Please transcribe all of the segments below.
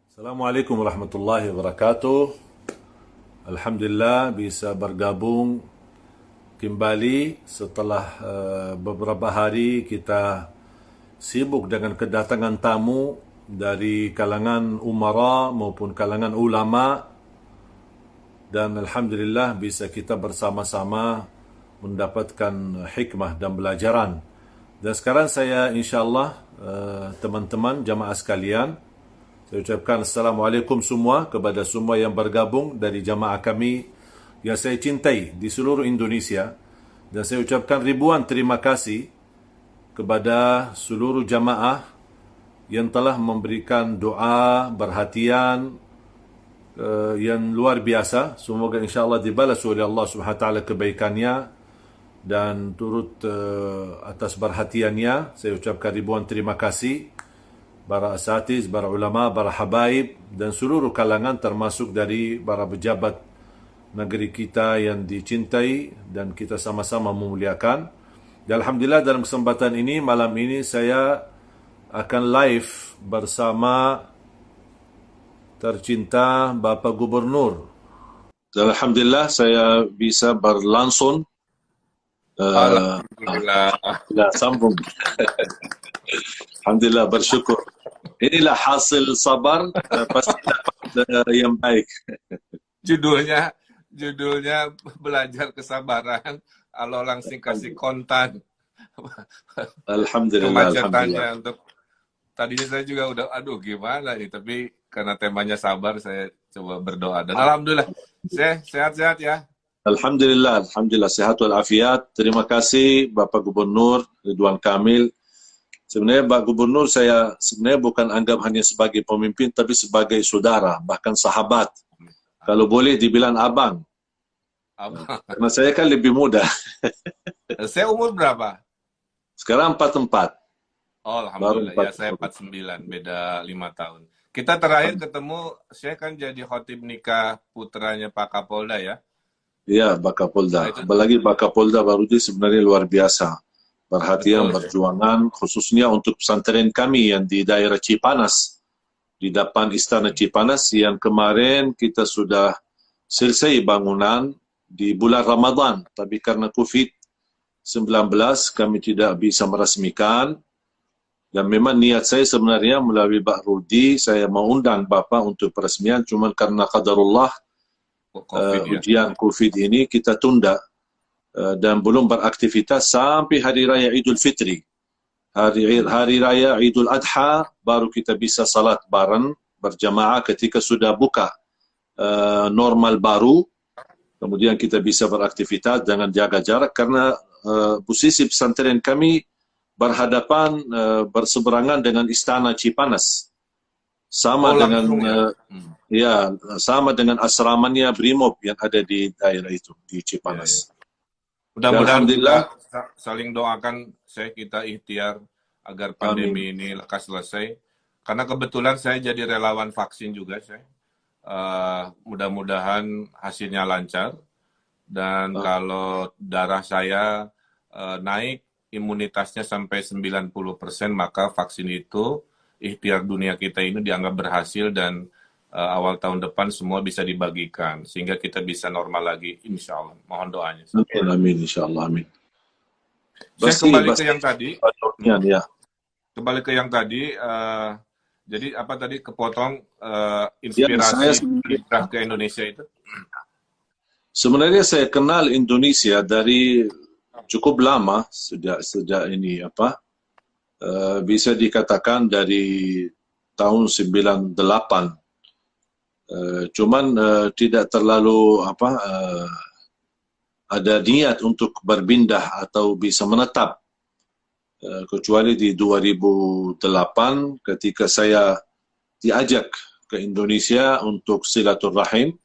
Assalamualaikum warahmatullahi wabarakatuh. Alhamdulillah bisa bergabung kembali setelah beberapa hari kita sibuk dengan kedatangan tamu dari kalangan umara maupun kalangan ulama, dan Alhamdulillah bisa kita bersama-sama mendapatkan hikmah dan belajaran. Dan sekarang saya insyaAllah teman-teman jamaah sekalian, saya ucapkan Assalamualaikum semua kepada semua yang bergabung dari jamaah kami yang saya cintai di seluruh Indonesia. Dan saya ucapkan ribuan terima kasih kepada seluruh jamaah yang telah memberikan doa, perhatian yang luar biasa. Semoga insyaAllah dibalas oleh Allah SWT kebaikannya dan turut atas perhatiannya. Saya ucapkan ribuan terima kasih para asatiz, para ulama, para habaib dan seluruh kalangan termasuk dari para pejabat negeri kita yang dicintai dan kita sama-sama memuliakan. Dan Alhamdulillah dalam kesempatan ini, malam ini saya akan live bersama tercinta Bapak Gubernur. Dan Alhamdulillah saya bisa berlangsung. Alhamdulillah. Sambung. Alhamdulillah, bersyukur. Inilah hasil sabar, pasti dapat yang baik. Judulnya belajar kesabaran. Allah langsung kasih kontan. Alhamdulillah. Kemacetannya untuk tadinya saya juga udah gimana nih, tapi karena temanya sabar saya coba berdoa dan alhamdulillah saya sehat-sehat ya. Alhamdulillah sehat walafiat. Terima kasih Bapak Gubernur Ridwan Kamil. Sebenarnya Pak Gubernur, saya sebenarnya bukan anggap hanya sebagai pemimpin, tapi sebagai saudara, bahkan sahabat. Kalau boleh dibilang abang. Karena saya kan lebih muda. Saya umur berapa? Sekarang 44. Oh, alhamdulillah. Ya, saya 49, beda 5 tahun. Kita terakhir ketemu, saya kan jadi khotib nikah putranya Pak Kapolda ya? Iya, Pak Kapolda. Apalagi Pak Kapolda Barudi sebenarnya luar biasa. Perhatian, perjuangan, khususnya untuk pesantren kami yang di daerah Cipanas, di depan Istana Cipanas, yang kemarin kita sudah selesai bangunan di bulan Ramadan, tapi karena COVID-19 kami tidak bisa meresmikan. Dan memang niat saya sebenarnya melalui Pak Rudi, saya mau undang Bapak untuk peresmian, cuman karena qadarullah ujian COVID ini kita tunda. Dan belum beraktivitas sampai hari raya Idul Fitri. Hari raya Idul Adha baru kita bisa salat bareng berjamaah ketika sudah buka normal baru. Kemudian kita bisa beraktivitas dengan jaga jarak karena posisi pesantren kami berhadapan berseberangan dengan Istana Cipanas. Sama sama dengan asramanya Brimob yang ada di daerah itu di Cipanas. Mudah-mudahan kita saling doakan, kita ikhtiar agar pandemi ini lekas selesai. Karena kebetulan saya jadi relawan vaksin juga, mudah-mudahan hasilnya lancar. Dan kalau darah saya naik, imunitasnya sampai 90%, maka vaksin itu, ikhtiar dunia kita ini dianggap berhasil dan awal tahun depan semua bisa dibagikan sehingga kita bisa normal lagi, insya Allah. Mohon doanya. Amin, insya Allah, amin. Saya kembali ke yang tadi. Ya. Kembali ke yang tadi. Jadi apa tadi kepotong inspirasi hijrah ke Indonesia itu? Sebenarnya saya kenal Indonesia dari cukup lama, sejak ini bisa dikatakan dari tahun 98. Cuman tidak terlalu ada niat untuk berpindah atau bisa menetap, kecuali di 2008 ketika saya diajak ke Indonesia untuk silaturahim,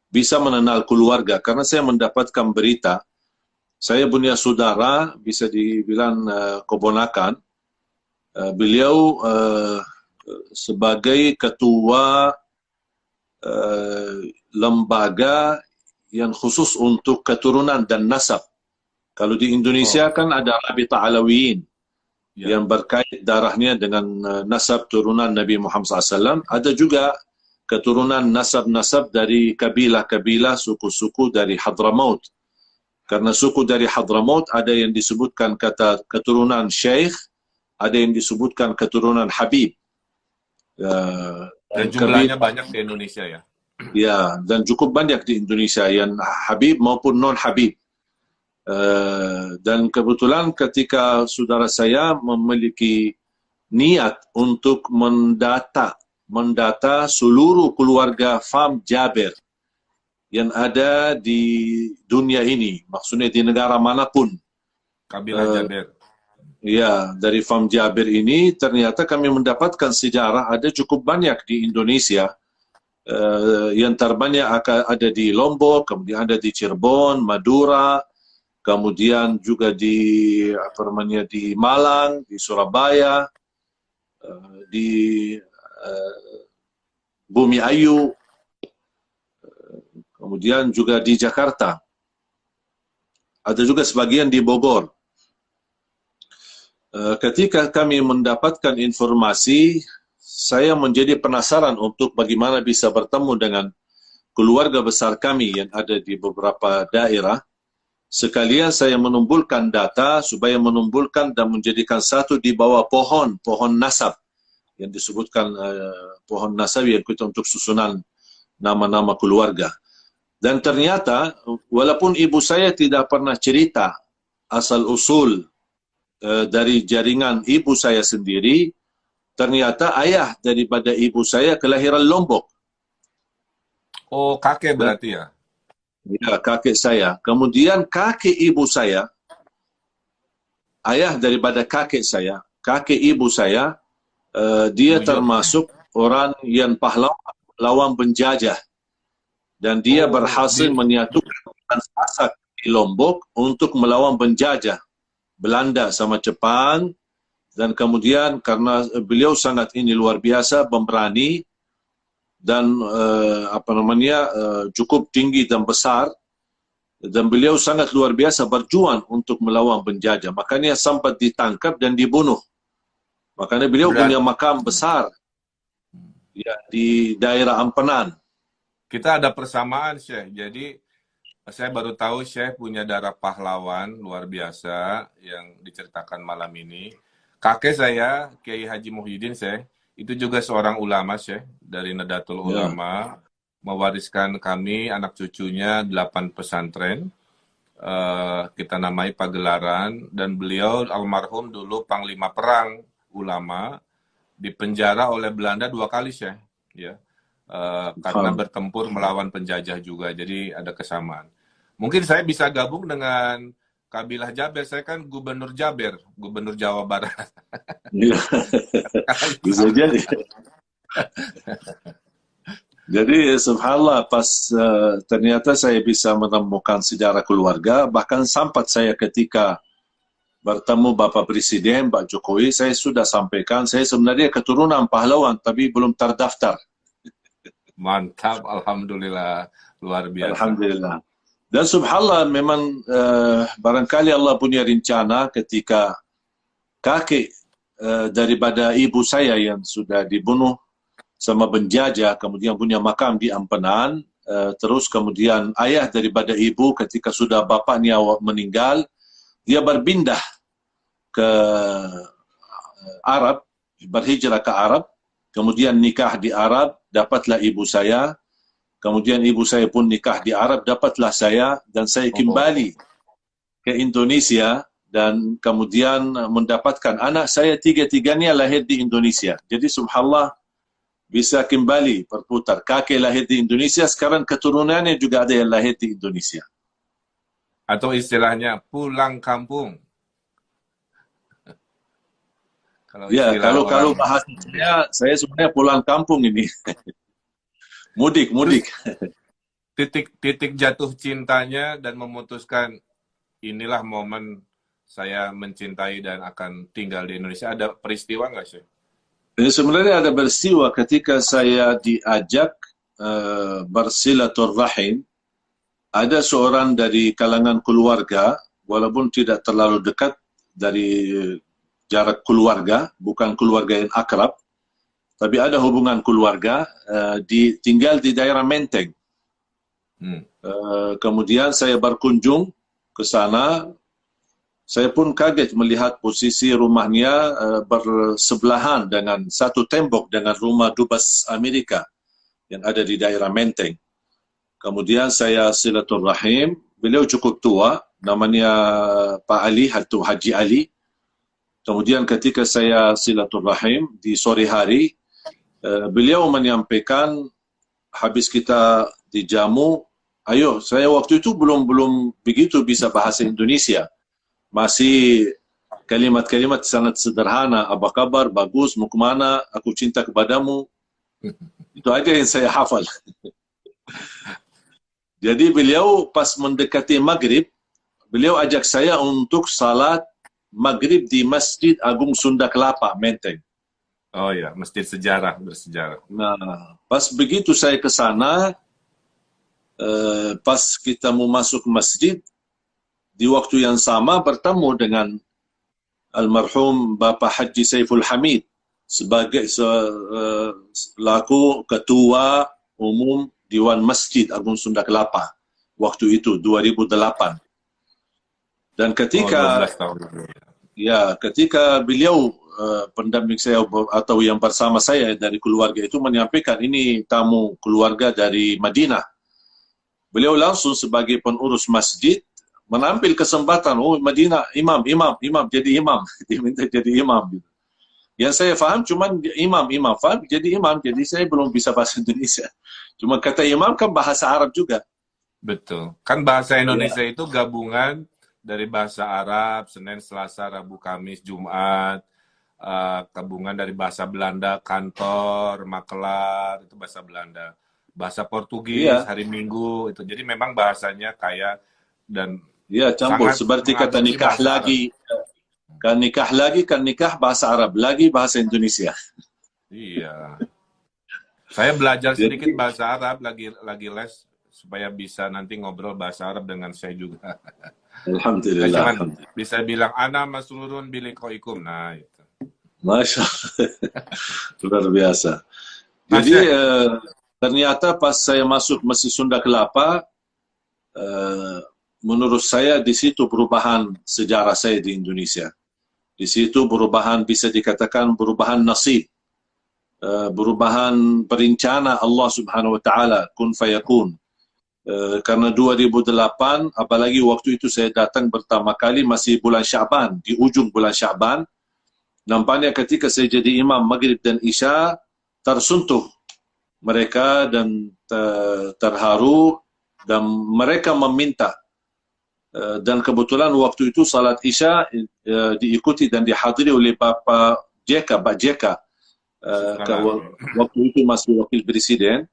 bisa mengenal keluarga karena saya mendapatkan berita saya punya saudara bisa dibilang keponakan, beliau sebagai ketua lembaga yang khusus untuk keturunan dan nasab. Kalau di Indonesia kan ada Rabita Alawiyin yang berkait darahnya dengan nasab turunan Nabi Muhammad SAW. Ada juga keturunan nasab-nasab dari kabilah-kabilah, suku-suku dari Hadramaut. Karena suku dari Hadramaut ada yang disebutkan kata keturunan Syekh, ada yang disebutkan keturunan Habib. Dan jumlahnya banyak di Indonesia ya? Ya, dan cukup banyak di Indonesia yang Habib maupun non-Habib. Dan kebetulan ketika saudara saya memiliki niat untuk mendata seluruh keluarga fam Jaber yang ada di dunia ini, maksudnya di negara manapun. Kabilah Jaber. Ya, dari fam Jaber ini ternyata kami mendapatkan sejarah ada cukup banyak di Indonesia. Yang terbanyak ada di Lombok, kemudian ada di Cirebon, Madura, kemudian juga di di Malang, di Surabaya, di Bumi Ayu, kemudian juga di Jakarta. Ada juga sebagian di Bogor. Ketika kami mendapatkan informasi, saya menjadi penasaran untuk bagaimana bisa bertemu dengan keluarga besar kami yang ada di beberapa daerah. Sekalian saya menumpulkan data supaya menumpulkan dan menjadikan satu di bawah pohon nasab yang disebutkan pohon nasab yang kita untuk susunan nama-nama keluarga. Dan ternyata walaupun ibu saya tidak pernah cerita asal-usul dari jaringan ibu saya sendiri, ternyata ayah daripada ibu saya kelahiran Lombok. Oh, kakek berarti ya? Ya, kakek saya. Kemudian kakek ibu saya, ayah daripada kakek saya, kakek ibu saya, dia termasuk orang yang pahlawan lawan penjajah. Dan dia berhasil menyatukan Sasak di Lombok untuk melawan penjajah Belanda sama Jepang. Dan kemudian karena beliau sangat luar biasa, pemberani dan cukup tinggi dan besar, dan beliau sangat luar biasa berjuang untuk melawan penjajah. Makanya sempat ditangkap dan dibunuh. Makanya beliau punya makam besar ya, di daerah Ampenan. Kita ada persamaan, Syekh. Jadi saya baru tahu Syekh punya darah pahlawan luar biasa yang diceritakan malam ini. Kakek saya, Kiai Haji Muhyiddin, Syekh, itu juga seorang ulama, Syekh, dari Nadatul Ulama, mewariskan kami, anak cucunya, 8 pesantren. Kita namai Pagelaran, dan beliau almarhum dulu Panglima Perang Ulama, dipenjara oleh Belanda 2 kali, Syekh. Ya. Karena bertempur melawan penjajah juga, jadi ada kesamaan. Mungkin saya bisa gabung dengan kabilah Jaber, saya kan gubernur Jaber, gubernur Jawa Barat. Bisa jadi. Jadi subhanallah pas ternyata saya bisa menemukan sejarah keluarga, bahkan sempat saya ketika bertemu Bapak Presiden, Pak Jokowi, saya sudah sampaikan, saya sebenarnya keturunan pahlawan tapi belum terdaftar. Mantap, alhamdulillah, luar biasa. Alhamdulillah. Dan subhanallah memang barangkali Allah punya rencana ketika kakek daripada ibu saya yang sudah dibunuh sama penjajah, kemudian punya makam di Ampenan, terus kemudian ayah daripada ibu ketika sudah bapaknya meninggal, dia berpindah ke Arab, berhijrah ke Arab, kemudian nikah di Arab, dapatlah ibu saya. Kemudian ibu saya pun nikah di Arab, dapatlah saya, dan saya kembali ke Indonesia, dan kemudian mendapatkan anak saya, 3-tiganya lahir di Indonesia. Jadi subhanallah, bisa kembali berputar. Kakek lahir di Indonesia, sekarang keturunannya juga ada yang lahir di Indonesia. Atau istilahnya, pulang kampung. Kalau bahasa saya sebenarnya pulang kampung ini. Mudik. Titik jatuh cintanya dan memutuskan inilah momen saya mencintai dan akan tinggal di Indonesia. Ada peristiwa nggak sih? Sebenarnya ada peristiwa ketika saya diajak bersilaturrahim. Ada seorang dari kalangan keluarga, walaupun tidak terlalu dekat dari jarak keluarga, bukan keluarga yang akrab, tapi ada hubungan keluarga, tinggal di daerah Menteng. Kemudian saya berkunjung ke sana. Saya pun kaget melihat posisi rumahnya bersebelahan dengan satu tembok dengan rumah dubes Amerika yang ada di daerah Menteng. Kemudian saya silaturahim. Beliau cukup tua, namanya Pak Ali, Haji Ali. Kemudian ketika saya silaturahim di sore hari, beliau menyampaikan habis kita dijamu, ayo, saya waktu itu belum begitu bisa bahasa Indonesia. Masih kalimat-kalimat sangat sederhana, apa kabar, bagus, mau kemana, aku cinta kepadamu. Itu aja yang saya hafal. Jadi beliau pas mendekati maghrib, beliau ajak saya untuk salat maghrib di Masjid Agung Sunda Kelapa, Menteng. Oh ya, masjid bersejarah. Nah, pas begitu saya ke sana, pas kita mau masuk masjid, di waktu yang sama bertemu dengan almarhum Bapak Haji Saiful Hamid sebagai selaku ketua umum Dewan Masjid Agung Sunda Kelapa waktu itu 2008. Dan ketika 12 tahun. Ya, ketika beliau pendamping saya atau yang bersama saya dari keluarga itu menyampaikan ini tamu keluarga dari Madinah. Beliau langsung sebagai pengurus masjid menambil kesempatan, oh Madinah, imam, jadi imam. Dia minta jadi imam. Yang saya faham cuma imam, faham jadi imam. Jadi saya belum bisa bahasa Indonesia. Cuma kata imam kan bahasa Arab juga. Betul. Kan bahasa Indonesia itu gabungan dari bahasa Arab, Senin, Selasa, Rabu, Kamis, Jumat, gabungan dari bahasa Belanda, kantor, makelar, itu bahasa Belanda. Bahasa Portugis, hari Minggu, itu. Jadi memang bahasanya kaya dan campur. Seperti kata nikah lagi, kan nikah bahasa Arab, lagi bahasa Indonesia. Iya. Saya belajar sedikit bahasa Arab, lagi les, supaya bisa nanti ngobrol bahasa Arab dengan saya juga. Alhamdulillah. Saya cuman bisa bilang ana masrurun biliqaikum. Nah, itu. Masya Allah. Luar biasa. Jadi ternyata pas saya masuk Masjid Sunda Kelapa, menurut saya di situ perubahan sejarah saya di Indonesia. Di situ perubahan, bisa dikatakan perubahan nasib, perubahan perencana Allah Subhanahu Wa Taala, kun fayakun. Karena 2008, apalagi waktu itu saya datang pertama kali masih bulan Syaban, di ujung bulan Syaban, nampaknya ketika saya jadi imam Maghrib dan Isya, tersentuh mereka dan terharu, dan mereka meminta. Dan kebetulan waktu itu salat Isya diikuti dan dihadiri oleh Pak JK, waktu itu masih wakil presiden.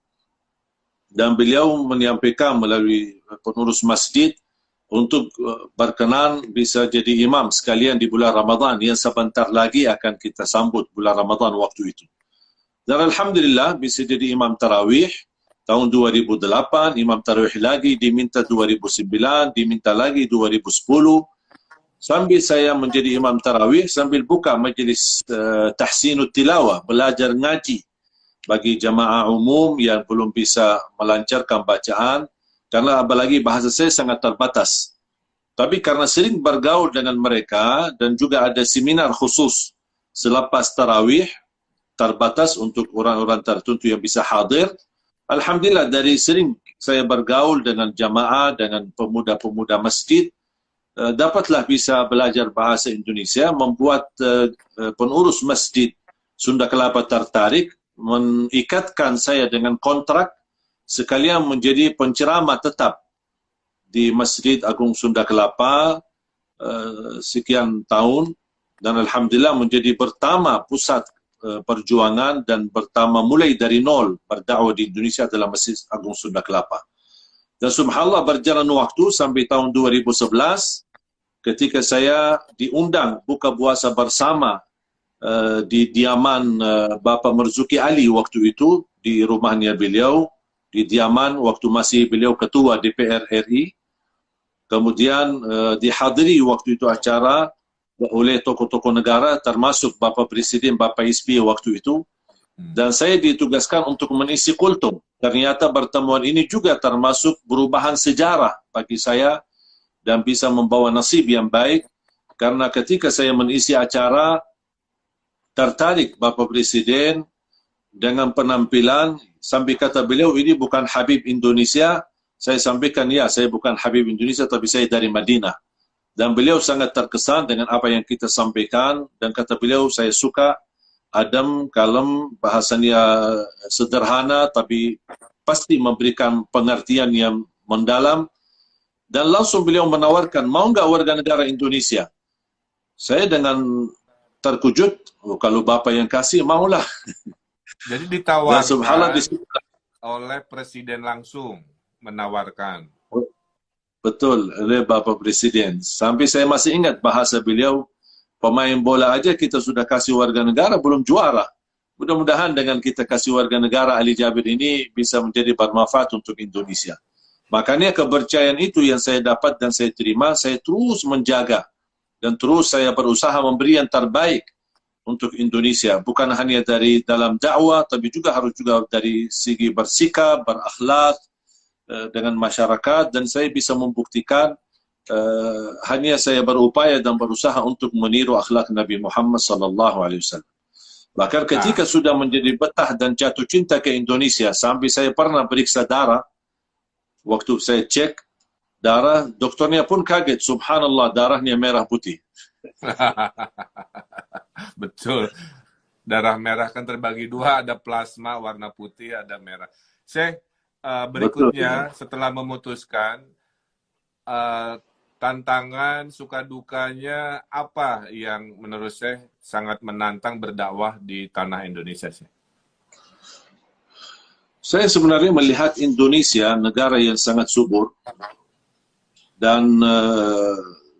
Dan beliau menyampaikan melalui pengurus masjid untuk berkenan bisa jadi imam sekalian di bulan Ramadan yang sebentar lagi akan kita sambut bulan Ramadan waktu itu. Dan Alhamdulillah bisa jadi imam tarawih tahun 2008, imam tarawih lagi diminta 2009, diminta lagi 2010. Sambil saya menjadi imam tarawih, sambil buka majlis tahsinut tilawah, belajar ngaji bagi jamaah umum yang belum bisa melancarkan bacaan, karena apalagi bahasa saya sangat terbatas. Tapi karena sering bergaul dengan mereka dan juga ada seminar khusus selepas tarawih terbatas untuk orang-orang tertentu yang bisa hadir, alhamdulillah dari sering saya bergaul dengan jamaah, dengan pemuda-pemuda masjid, dapatlah bisa belajar bahasa Indonesia, membuat pengurus masjid Sunda Kelapa tertarik, mengikatkan saya dengan kontrak sekalian menjadi penceramah tetap di Masjid Agung Sunda Kelapa sekian tahun, dan alhamdulillah menjadi pertama pusat perjuangan dan pertama mulai dari nol berdakwah di Indonesia adalah Masjid Agung Sunda Kelapa. Dan subhanallah berjalan waktu sampai tahun 2011 ketika saya diundang buka puasa bersama di diaman Bapak Marzuki Ali waktu itu, di rumahnya beliau, di diaman waktu masih beliau ketua DPR RI. Kemudian dihadiri waktu itu acara oleh tokoh-tokoh negara termasuk Bapak Presiden, Bapak SBY waktu itu. Dan saya ditugaskan untuk mengisi kultum. Ternyata pertemuan ini juga termasuk perubahan sejarah bagi saya dan bisa membawa nasib yang baik. Karena ketika saya mengisi acara, tertarik Bapak Presiden dengan penampilan, sampai kata beliau, ini bukan Habib Indonesia. Saya sampaikan, ya, saya bukan Habib Indonesia, tapi saya dari Madinah. Dan beliau sangat terkesan dengan apa yang kita sampaikan. Dan kata beliau, saya suka adem, kalem, bahasanya sederhana, tapi pasti memberikan pengertian yang mendalam. Dan langsung beliau menawarkan, mau nggak warga negara Indonesia? Saya dengan terkejut, oh, kalau Bapak yang kasih, maulah. Jadi Dan subhanallah, ditawarkan oleh Presiden langsung menawarkan. Betul, oleh Bapak Presiden. Sampai saya masih ingat bahasa beliau, pemain bola aja kita sudah kasih warga negara, belum juara. Mudah-mudahan dengan kita kasih warga negara Ali Jabir ini bisa menjadi bermanfaat untuk Indonesia. Makanya kepercayaan itu yang saya dapat dan saya terima, saya terus menjaga. Dan terus saya berusaha memberi yang terbaik untuk Indonesia. Bukan hanya dari dalam dakwah, tapi juga harus juga dari segi bersikap, berakhlak dengan masyarakat. Dan saya bisa membuktikan hanya saya berupaya dan berusaha untuk meniru akhlak Nabi Muhammad SAW. Bahkan ketika sudah menjadi betah dan jatuh cinta ke Indonesia, sampai saya pernah periksa darah, waktu saya cek darah, dokternya pun kaget, subhanallah, darahnya merah putih. Betul. Darah merah kan terbagi dua, ada plasma warna putih, ada merah. Berikutnya, setelah memutuskan, tantangan, suka dukanya apa yang menurut saya sangat menantang berdakwah di tanah Indonesia? Saya sebenarnya melihat Indonesia negara yang sangat subur dan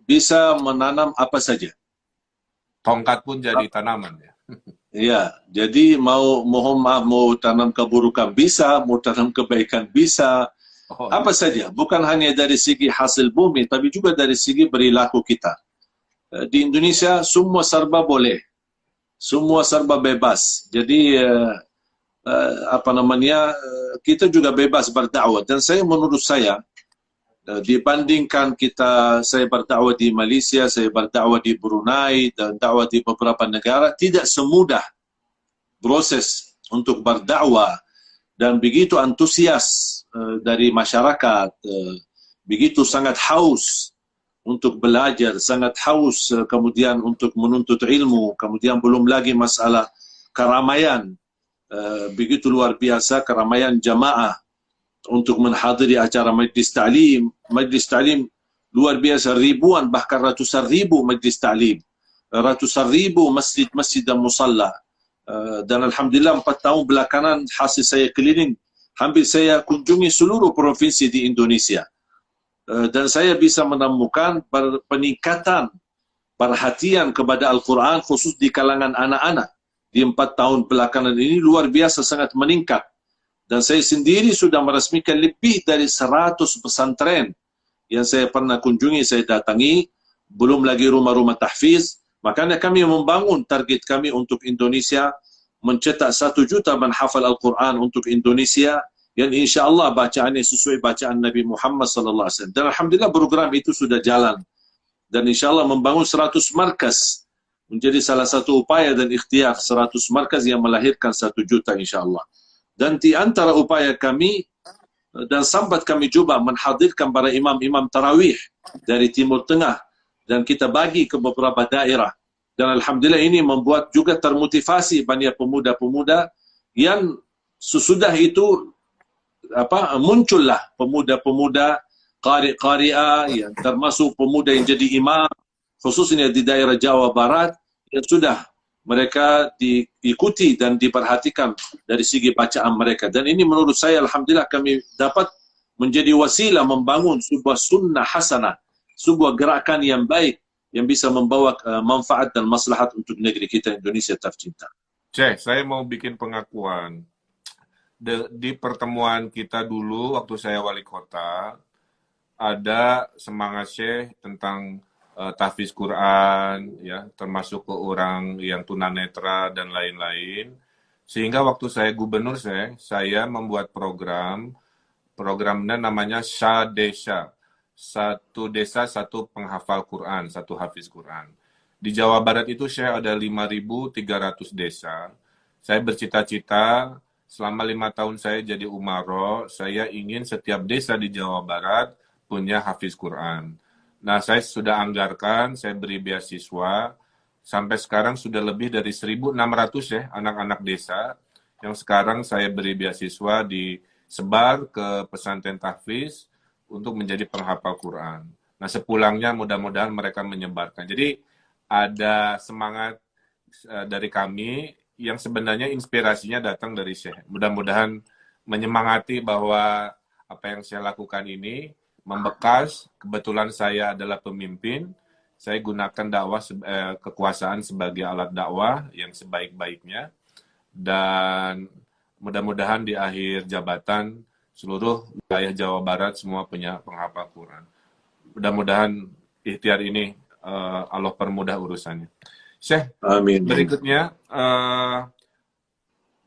bisa menanam apa saja. Tongkat pun jadi tanaman ya. Ya, jadi mau tanam keburukan bisa, mau tanam kebaikan bisa. Apa saja, bukan hanya dari segi hasil bumi, tapi juga dari segi perilaku kita. Di Indonesia semua serba boleh, semua serba bebas. Jadi kita juga bebas berdakwah. Dan menurut saya, dibandingkan saya berdakwah di Malaysia, saya berdakwah di Brunei, dan dakwah di beberapa negara, tidak semudah proses untuk berdakwah. Dan begitu antusias dari masyarakat, begitu sangat haus untuk belajar, sangat haus kemudian untuk menuntut ilmu, kemudian belum lagi masalah keramaian, begitu luar biasa keramaian jamaah untuk menghadiri acara majlis ta'lim. Majlis ta'lim luar biasa, ribuan bahkan ratusan ribu majlis ta'lim, ratusan ribu masjid-masjid dan musalla. Dan Alhamdulillah 4 tahun belakangan hasil saya keliling, hampir saya kunjungi seluruh provinsi di Indonesia. Dan saya bisa menemukan peningkatan perhatian kepada Al-Quran khusus di kalangan anak-anak. Di 4 tahun belakangan ini luar biasa sangat meningkat. Dan saya sendiri sudah meresmikan lebih dari 100 pesantren yang saya pernah kunjungi, saya datangi, belum lagi rumah-rumah tahfiz. Makanya kami membangun target kami untuk Indonesia, mencetak 1 juta menghafal Al-Quran untuk Indonesia, yang insyaAllah bacaannya sesuai bacaan Nabi Muhammad SAW. Dan Alhamdulillah program itu sudah jalan. Dan insyaAllah membangun 100 markas, menjadi salah satu upaya dan ikhtiar 100 markas yang melahirkan 1 juta insyaAllah. Dan di antara upaya kami, dan sambat kami coba menghadirkan para imam-imam tarawih dari Timur Tengah, dan kita bagi ke beberapa daerah. Dan Alhamdulillah ini membuat juga termotivasi banyak pemuda-pemuda yang sesudah itu muncullah pemuda-pemuda qari'-qari'ah yang termasuk pemuda yang jadi imam khususnya di daerah Jawa Barat, yang sudah mereka diikuti dan diperhatikan dari segi bacaan mereka. Dan ini menurut saya Alhamdulillah kami dapat menjadi wasilah membangun sebuah sunnah hasanah, sebuah gerakan yang baik yang bisa membawa manfaat dan maslahat untuk negeri kita Indonesia tercinta. Syekh, saya mau bikin pengakuan. Di pertemuan kita dulu waktu saya wali kota, ada semangat Syekh tentang tahfiz Quran, ya, termasuk ke orang yang tunanetra dan lain-lain. Sehingga waktu saya gubernur, saya membuat programnya namanya Syadesha. Satu desa, satu penghafal Quran, satu hafiz Quran. Di Jawa Barat itu saya ada 5.300 desa. Saya bercita-cita selama 5 tahun saya jadi umaro, saya ingin setiap desa di Jawa Barat punya hafiz Quran. Nah, saya sudah anggarkan, saya beri beasiswa, sampai sekarang sudah lebih dari 1.600 ya anak-anak desa yang sekarang saya beri beasiswa disebar ke pesantren tahfiz untuk menjadi penghafal Quran. Nah, sepulangnya mudah-mudahan mereka menyebarkan. Jadi ada semangat dari kami yang sebenarnya inspirasinya datang dari Syekh. Mudah-mudahan menyemangati bahwa apa yang saya lakukan ini membekas. Kebetulan saya adalah pemimpin. Saya gunakan dakwah kekuasaan sebagai alat dakwah yang sebaik-baiknya. Dan mudah-mudahan di akhir jabatan seluruh wilayah Jawa Barat semua punya penghafal Quran. Mudah-mudahan ikhtiar ini Allah permudah urusannya. Syekh, Amin. berikutnya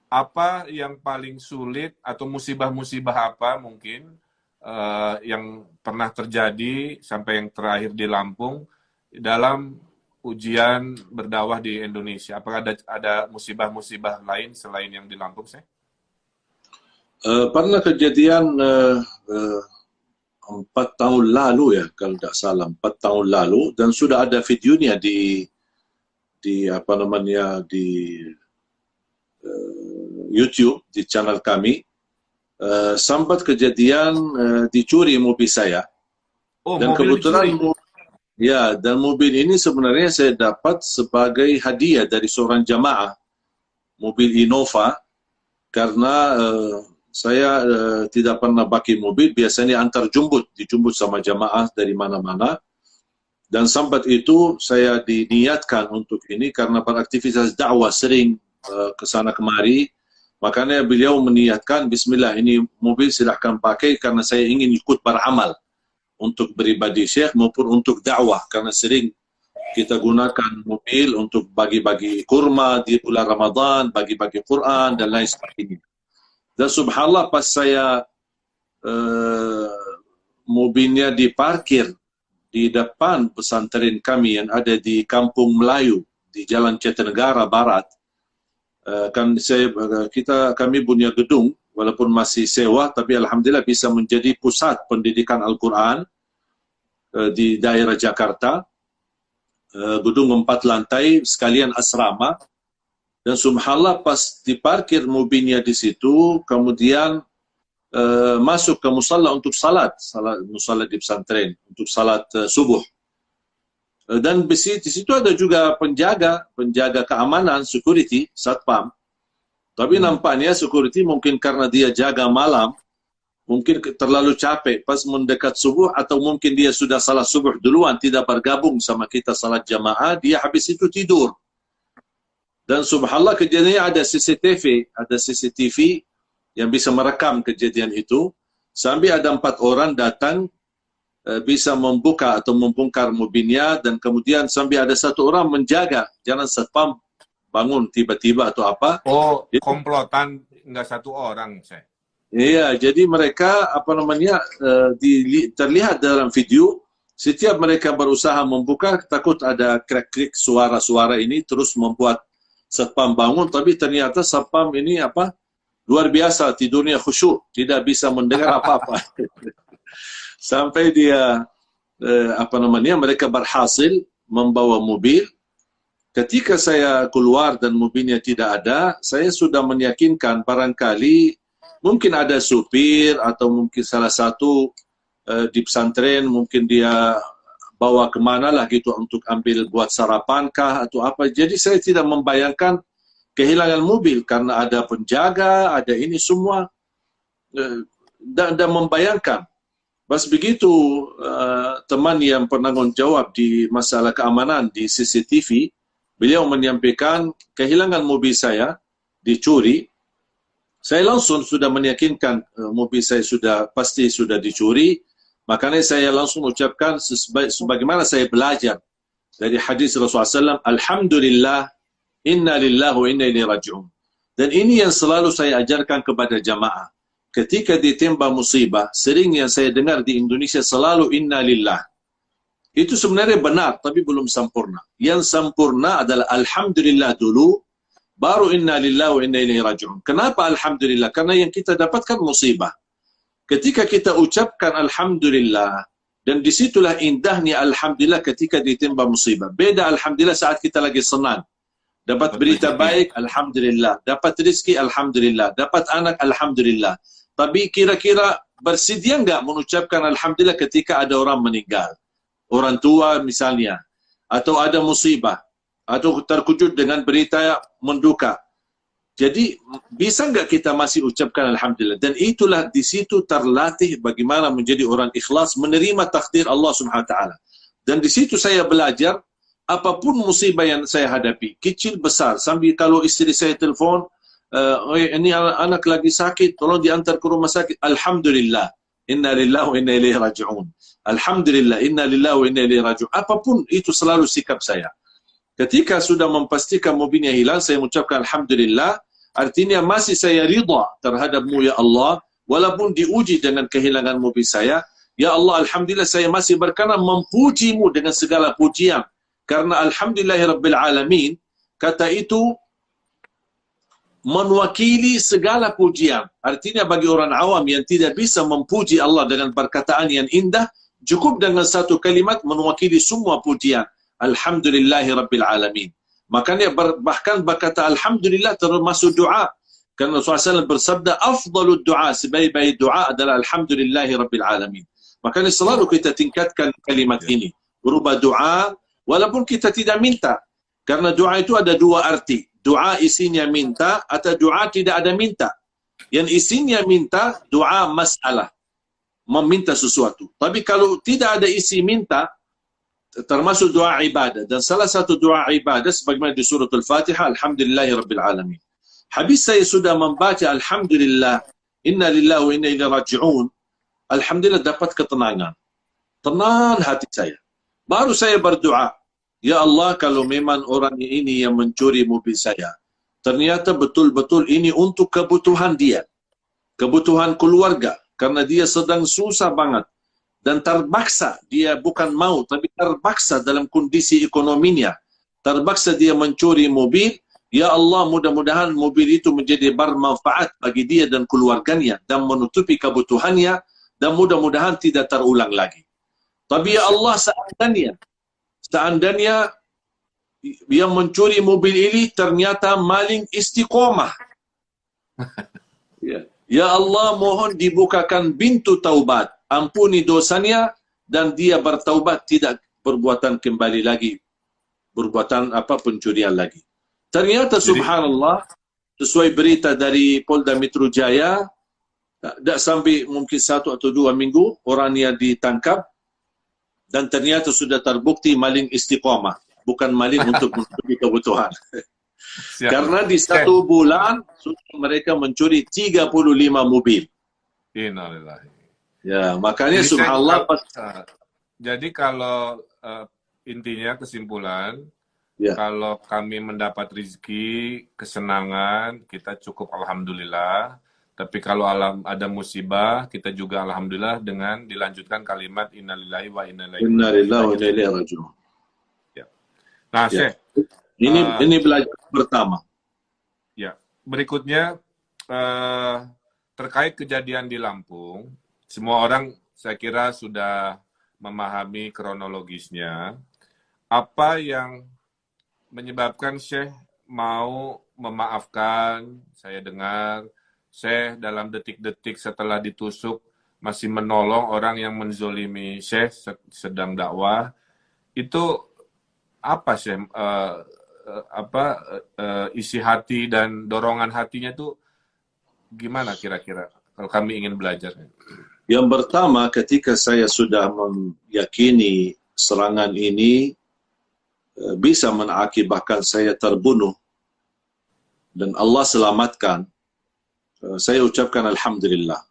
apa yang paling sulit atau musibah-musibah apa mungkin yang pernah terjadi sampai yang terakhir di Lampung dalam ujian berdakwah di Indonesia? Apakah ada musibah-musibah lain selain yang di Lampung, Syekh? Pernah kejadian 4 tahun lalu ya, kalau tidak salah 4 tahun lalu, dan sudah ada videonya di apa namanya di YouTube di channel kami. Sempat kejadian dicuri mobil saya. Oh, Dan mobil kebetulan dicuri. ya, dan mobil ini sebenarnya saya dapat sebagai hadiah dari seorang jamaah, mobil Innova, karena saya tidak pernah pakai mobil, biasanya antar dijemput sama jamaah dari mana-mana. Dan sampai itu saya diniatkan untuk ini karena beraktivitas dakwah sering ke sana kemari. Makanya beliau meniatkan, bismillah, ini mobil silahkan pakai karena saya ingin ikut beramal untuk pribadi Syekh maupun untuk dakwah, karena sering kita gunakan mobil untuk bagi-bagi kurma di bulan Ramadan, bagi-bagi Quran dan lain sebagainya. Dan subhanallah pas saya mobilnya diparkir di depan pesantren kami yang ada di Kampung Melayu di Jalan Jatinegara Barat, kami punya gedung walaupun masih sewa, tapi alhamdulillah bisa menjadi pusat pendidikan Al-Quran di daerah Jakarta. Gedung 4 lantai sekalian asrama. Dan subhanallah pas diparkir mobilnya di situ, kemudian masuk ke musalla untuk salat musalla di pesantren untuk salat subuh. Dan di situ ada juga penjaga keamanan, security, satpam. Tapi nampaknya security mungkin karena dia jaga malam, mungkin terlalu capek pas mendekat subuh, atau mungkin dia sudah salat subuh duluan, tidak bergabung sama kita salat jamaah, dia habis itu tidur. Dan subhanallah kejadiannya ada CCTV yang bisa merekam kejadian itu. Sampai ada 4 orang datang bisa membuka atau membongkar mobilnya, dan kemudian sampai ada 1 orang menjaga jangan satpam bangun tiba-tiba atau apa. Oh, komplotan nggak 1 orang, saya. Iya, jadi mereka apa namanya terlihat dalam video, setiap mereka berusaha membuka, takut ada krik-krik suara-suara ini terus membuat satpam bangun, tapi ternyata satpam ini luar biasa, tidurnya khusyuk, tidak bisa mendengar apa-apa. Sampai dia mereka berhasil membawa mobil. Ketika saya keluar dan mobilnya tidak ada, saya sudah meyakinkan barangkali mungkin ada supir atau mungkin salah satu di pesantren, mungkin dia bawa kemana lah gitu untuk ambil buat sarapan kah atau apa. Jadi saya tidak membayangkan kehilangan mobil karena ada penjaga, ada ini semua, dan membayangkan. Pas begitu teman yang penanggung jawab di masalah keamanan di CCTV, beliau menyampaikan kehilangan mobil saya dicuri. Saya langsung sudah meyakinkan mobil saya pasti sudah dicuri. Makanya saya langsung ucapkan sebagaimana saya belajar dari hadis Rasulullah SAW, Alhamdulillah, inna lillahi wa inna ilaihi raji'un. Dan ini yang selalu saya ajarkan kepada jamaah. Ketika ditimpa musibah, sering yang saya dengar di Indonesia selalu inna lillah. Itu sebenarnya benar, tapi belum sempurna. Yang sempurna adalah alhamdulillah dulu, baru inna lillah wa inna ilaihi raji'un. Kenapa alhamdulillah? Karena yang kita dapatkan musibah. Ketika kita ucapkan alhamdulillah, dan disitulah indahnya alhamdulillah ketika ditimpa musibah. Beda alhamdulillah saat kita lagi senang. Dapat berita baik, alhamdulillah. Dapat rezeki, alhamdulillah. Dapat anak, alhamdulillah. Tapi kira-kira bersedia enggak mengucapkan alhamdulillah ketika ada orang meninggal? Orang tua misalnya, atau ada musibah, atau terkejut dengan berita menduka. Jadi bisa enggak kita masih ucapkan alhamdulillah? Dan itulah di situ terlatih bagaimana menjadi orang ikhlas menerima takdir Allah Subhanahu wa taala. Dan di situ saya belajar apapun musibah yang saya hadapi, kecil besar, sambil kalau istri saya telefon, ini anak lagi sakit, tolong diantar ke rumah sakit, alhamdulillah, inna lillahi wa inna ilaihi raji'un. Alhamdulillah, inna lillahi wa inna ilaihi raji'un. Apapun itu selalu sikap saya. Ketika sudah memastikan mobilnya hilang, saya mengucapkan alhamdulillah, artinya masih saya ridha terhadapmu ya Allah, walaupun diuji dengan kehilangan mobil saya. Ya Allah, alhamdulillah saya masih berkenan memujimu dengan segala pujian. Karena alhamdulillahirabbil alamin, kata itu mewakili segala pujian. Artinya bagi orang awam yang tidak bisa memuji Allah dengan perkataan yang indah, cukup dengan satu kalimat mewakili semua pujian. Alhamdulillahirabbil alamin. Makanya bahkan berkata alhamdulillah termasuk doa. Karena Rasulullah SAW bersabda, afdalud doa, sebaik-baik doa adalah alhamdulillahirabbil alamin. Makanya selalu kita tingkatkan kalimat ini. Berubah doa, walaupun kita tidak minta. Karena doa itu ada dua arti. Doa isinya minta atau doa tidak ada minta. Yang isinya minta, doa masalah. Meminta sesuatu. Tapi kalau tidak ada isi minta, termasuk doa ibadah. Dan salah satu doa ibadah, sebagaimana di surah Al-Fatihah, alhamdulillahirabbil alamin. Habis saya sudah membaca alhamdulillah, inna lillahi wa inna ilaihi raji'un, alhamdulillah dapat ketenangan. Tenang hati saya. Baru saya berdoa, ya Allah, kalau memang orang ini yang mencuri mobil saya, ternyata betul-betul ini untuk kebutuhan dia, kebutuhan keluarga, karena dia sedang susah banget dan terpaksa, dia bukan mau tapi terpaksa dalam kondisi ekonominya, terpaksa dia mencuri mobil. Ya Allah, mudah-mudahan mobil itu menjadi bermanfaat bagi dia dan keluarganya dan menutupi kebutuhannya, dan mudah-mudahan tidak terulang lagi. Tapi ya Allah, seandainya yang mencuri mobil ini ternyata maling istiqomah. Ya Allah, mohon dibukakan pintu taubat, ampuni dosanya, dan dia bertaubat, tidak perbuatan kembali lagi, perbuatan pencurian lagi. Ternyata subhanallah, sesuai berita dari Polda Metro Jaya, tidak sampai mungkin 1 atau 2 minggu, orangnya ditangkap, dan ternyata sudah terbukti maling istiqomah, bukan maling untuk menutupi kebutuhan. Karena di 1 bulan mereka mencuri 35 mobil. Innalillahi. Ya, makanya subhanallah. Jadi kalau intinya kesimpulan, ya, kalau kami mendapat rezeki, kesenangan, kita cukup alhamdulillah. Tapi kalau ada musibah, kita juga alhamdulillah dengan dilanjutkan kalimat innalillahi wa inna ilaihi raji'un. Ya. Nah, Syekh, ini belajar pertama. Ya, berikutnya terkait kejadian di Lampung, semua orang saya kira sudah memahami kronologisnya. Apa yang menyebabkan Syekh mau memaafkan? Saya dengar Syekh dalam detik-detik setelah ditusuk masih menolong orang yang menzolimi Syekh sedang dakwah. Itu apa Syekh? Isi hati dan dorongan hatinya itu gimana kira-kira kalau kami ingin belajar? Yang pertama, ketika saya sudah meyakini serangan ini bisa mengakibatkan saya terbunuh dan Allah selamatkan, saya ucapkan alhamdulillah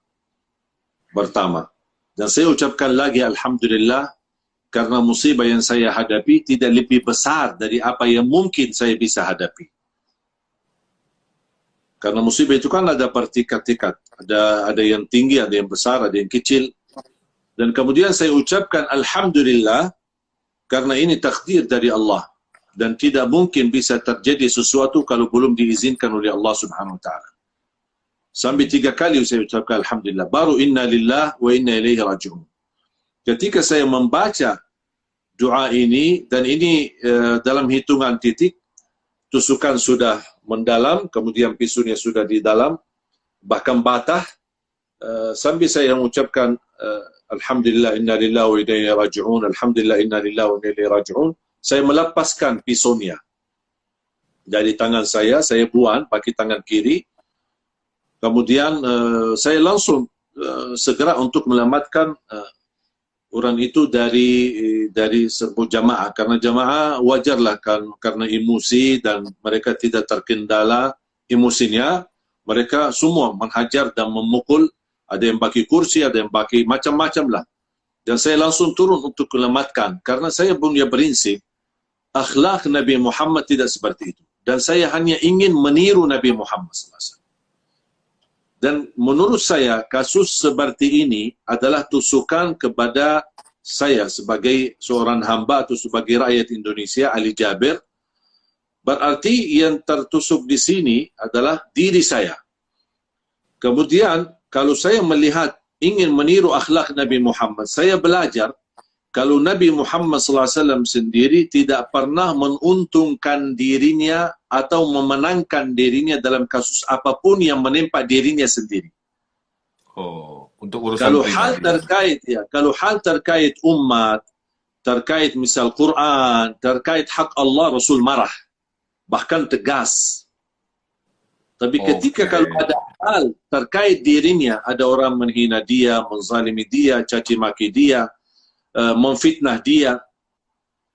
pertama. Dan saya ucapkan lagi alhamdulillah karena musibah yang saya hadapi tidak lebih besar dari apa yang mungkin saya bisa hadapi. Karena musibah itu kan ada bertingkat-tingkat. Ada yang tinggi, ada yang besar, ada yang kecil. Dan kemudian saya ucapkan Alhamdulillah karena ini takdir dari Allah. Dan tidak mungkin bisa terjadi sesuatu kalau belum diizinkan oleh Allah Subhanahu Wa Taala. Sampai 3 kali saya ucapkan Alhamdulillah. Baru inna lillah wa inna ilaihi raji'un. Ketika saya membaca doa ini, dan ini dalam hitungan titik, tusukan sudah mendalam, kemudian pisunya sudah di dalam, bahkan batah, sambil saya mengucapkan Alhamdulillah inna lillahi wa inna ilaihi raji'un, Alhamdulillah inna lillahi wa inna ilaihi raji'un, saya melepaskan pisunya dari tangan saya buang pakai tangan kiri. Kemudian saya langsung segera untuk menyelamatkan orang itu dari serbu jamaah, karena jamaah wajarlah kan karena emosi dan mereka tidak terkendala emosinya, mereka semua menghajar dan memukul, ada yang pakai kursi, ada yang pakai macam-macam lah. Dan saya langsung turun untuk menyelamatkan, karena saya punya prinsip akhlak Nabi Muhammad tidak seperti itu, dan saya hanya ingin meniru Nabi Muhammad SAW. Dan menurut saya, kasus seperti ini adalah tusukan kepada saya sebagai seorang hamba atau sebagai rakyat Indonesia, Ali Jabir. Berarti yang tertusuk di sini adalah diri saya. Kemudian, kalau saya melihat ingin meniru akhlak Nabi Muhammad, saya belajar kalau Nabi Muhammad SAW sendiri tidak pernah menguntungkan dirinya atau memenangkan dirinya dalam kasus apapun yang menimpa dirinya sendiri. Oh, untuk urusan Kalau pribadi. hal terkait kalau hal terkait umat, terkait misal Quran, terkait hak Allah, Rasul marah, bahkan tegas. Tapi ketika kalau ada hal terkait dirinya, ada orang menghina dia, menzalimi dia, caci maki dia, memfitnah dia,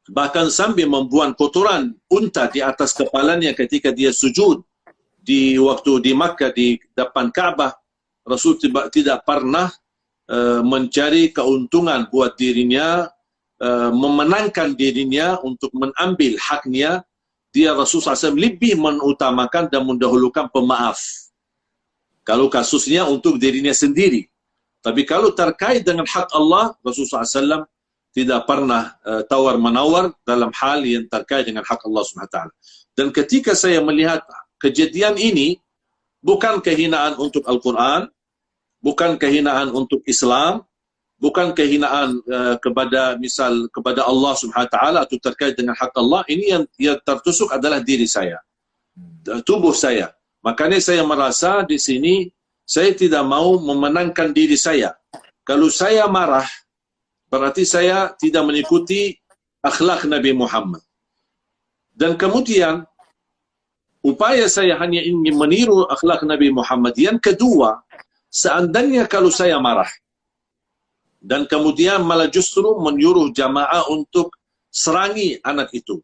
bahkan sambil membuang kotoran unta di atas kepalanya ketika dia sujud di waktu di Makkah di depan Ka'bah, Rasul tidak pernah mencari keuntungan buat dirinya, memenangkan dirinya untuk mengambil haknya. Dia Rasul SAW lebih mengutamakan dan mendahulukan pemaaf kalau kasusnya untuk dirinya sendiri. Tapi kalau terkait dengan hak Allah, Rasulullah SAW tidak pernah tawar-menawar dalam hal yang terkait dengan hak Allah SWT. Dan ketika saya melihat kejadian ini, bukan kehinaan untuk Al-Quran, bukan kehinaan untuk Islam, bukan kehinaan kepada Allah SWT atau terkait dengan hak Allah, ini yang tertusuk adalah diri saya, tubuh saya. Makanya saya merasa di sini, saya tidak mau memenangkan diri saya. Kalau saya marah, berarti saya tidak mengikuti akhlak Nabi Muhammad. Dan kemudian, upaya saya hanya ingin meniru akhlak Nabi Muhammad. Yang kedua, seandainya kalau saya marah, dan kemudian malah justru menyuruh jamaah untuk serangi anak itu,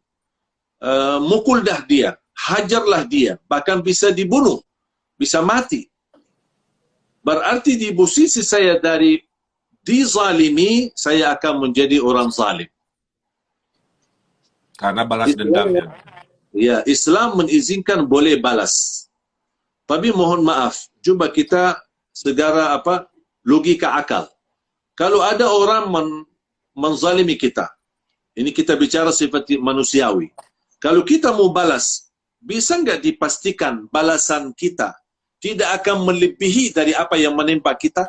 mukul dah dia, hajarlah dia, bahkan bisa dibunuh, bisa mati. Berarti di posisi saya dari dizalimi, saya akan menjadi orang zalim. Karena balas dendamnya. Ya, Islam mengizinkan boleh balas. Tapi mohon maaf, coba kita segera logika akal. Kalau ada orang menzalimi kita, ini kita bicara seperti manusiawi. Kalau kita mau balas, bisa nggak dipastikan balasan kita tidak akan melebihi dari apa yang menimpa kita?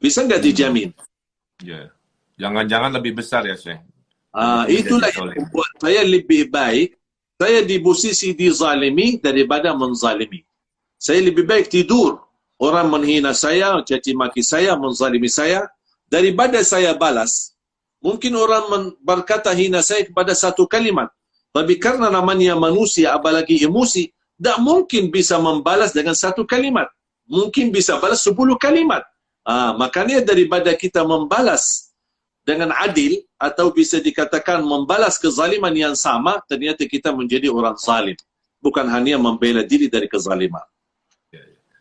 Bisa nggak dijamin? Ya. Jangan-jangan lebih besar ya, Syekh. Itulah yang membuat saya lebih baik, saya di posisi dizalimi daripada menzalimi. Saya lebih baik tidur, orang menghina saya, caci maki saya, menzalimi saya, daripada saya balas. Mungkin orang berkata hina saya kepada satu kalimat, tapi karena namanya manusia, apalagi emosi, tidak mungkin bisa membalas dengan satu kalimat. Mungkin bisa balas 10 kalimat. Makanya daripada kita membalas dengan adil, atau bisa dikatakan membalas kezaliman yang sama, ternyata kita menjadi orang zalim. Bukan hanya membela diri dari kezaliman.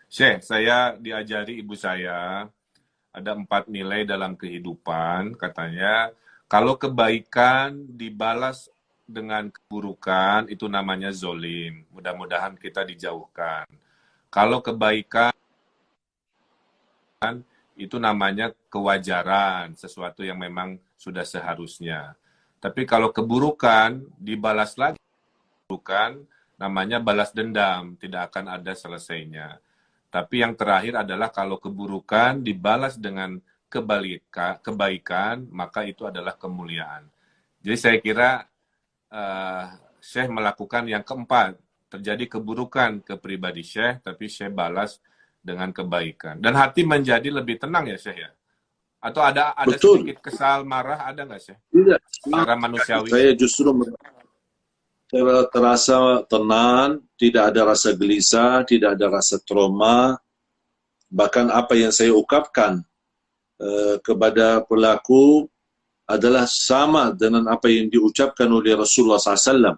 Syekh, saya diajari ibu saya, ada 4 nilai dalam kehidupan, katanya, kalau kebaikan dibalas dengan keburukan, itu namanya zolim. Mudah-mudahan kita dijauhkan. Kalau kebaikan itu namanya kewajaran, sesuatu yang memang sudah seharusnya. Tapi kalau keburukan dibalas lagi, bukan namanya balas dendam, tidak akan ada selesainya. Tapi yang terakhir adalah kalau keburukan dibalas dengan kebaikan, maka itu adalah kemuliaan. Jadi saya kira Syekh melakukan yang keempat, terjadi keburukan ke pribadi Syekh, tapi Syekh balas dengan kebaikan. Dan hati menjadi lebih tenang ya Syekh ya? Atau ada Betul. sedikit kesal, marah, ada nggak Syekh? Tidak. Secara manusiawi. Saya justru terasa tenang, tidak ada rasa gelisah, tidak ada rasa trauma. Bahkan apa yang saya ungkapkan kepada pelaku adalah sama dengan apa yang diucapkan oleh Rasulullah SAW.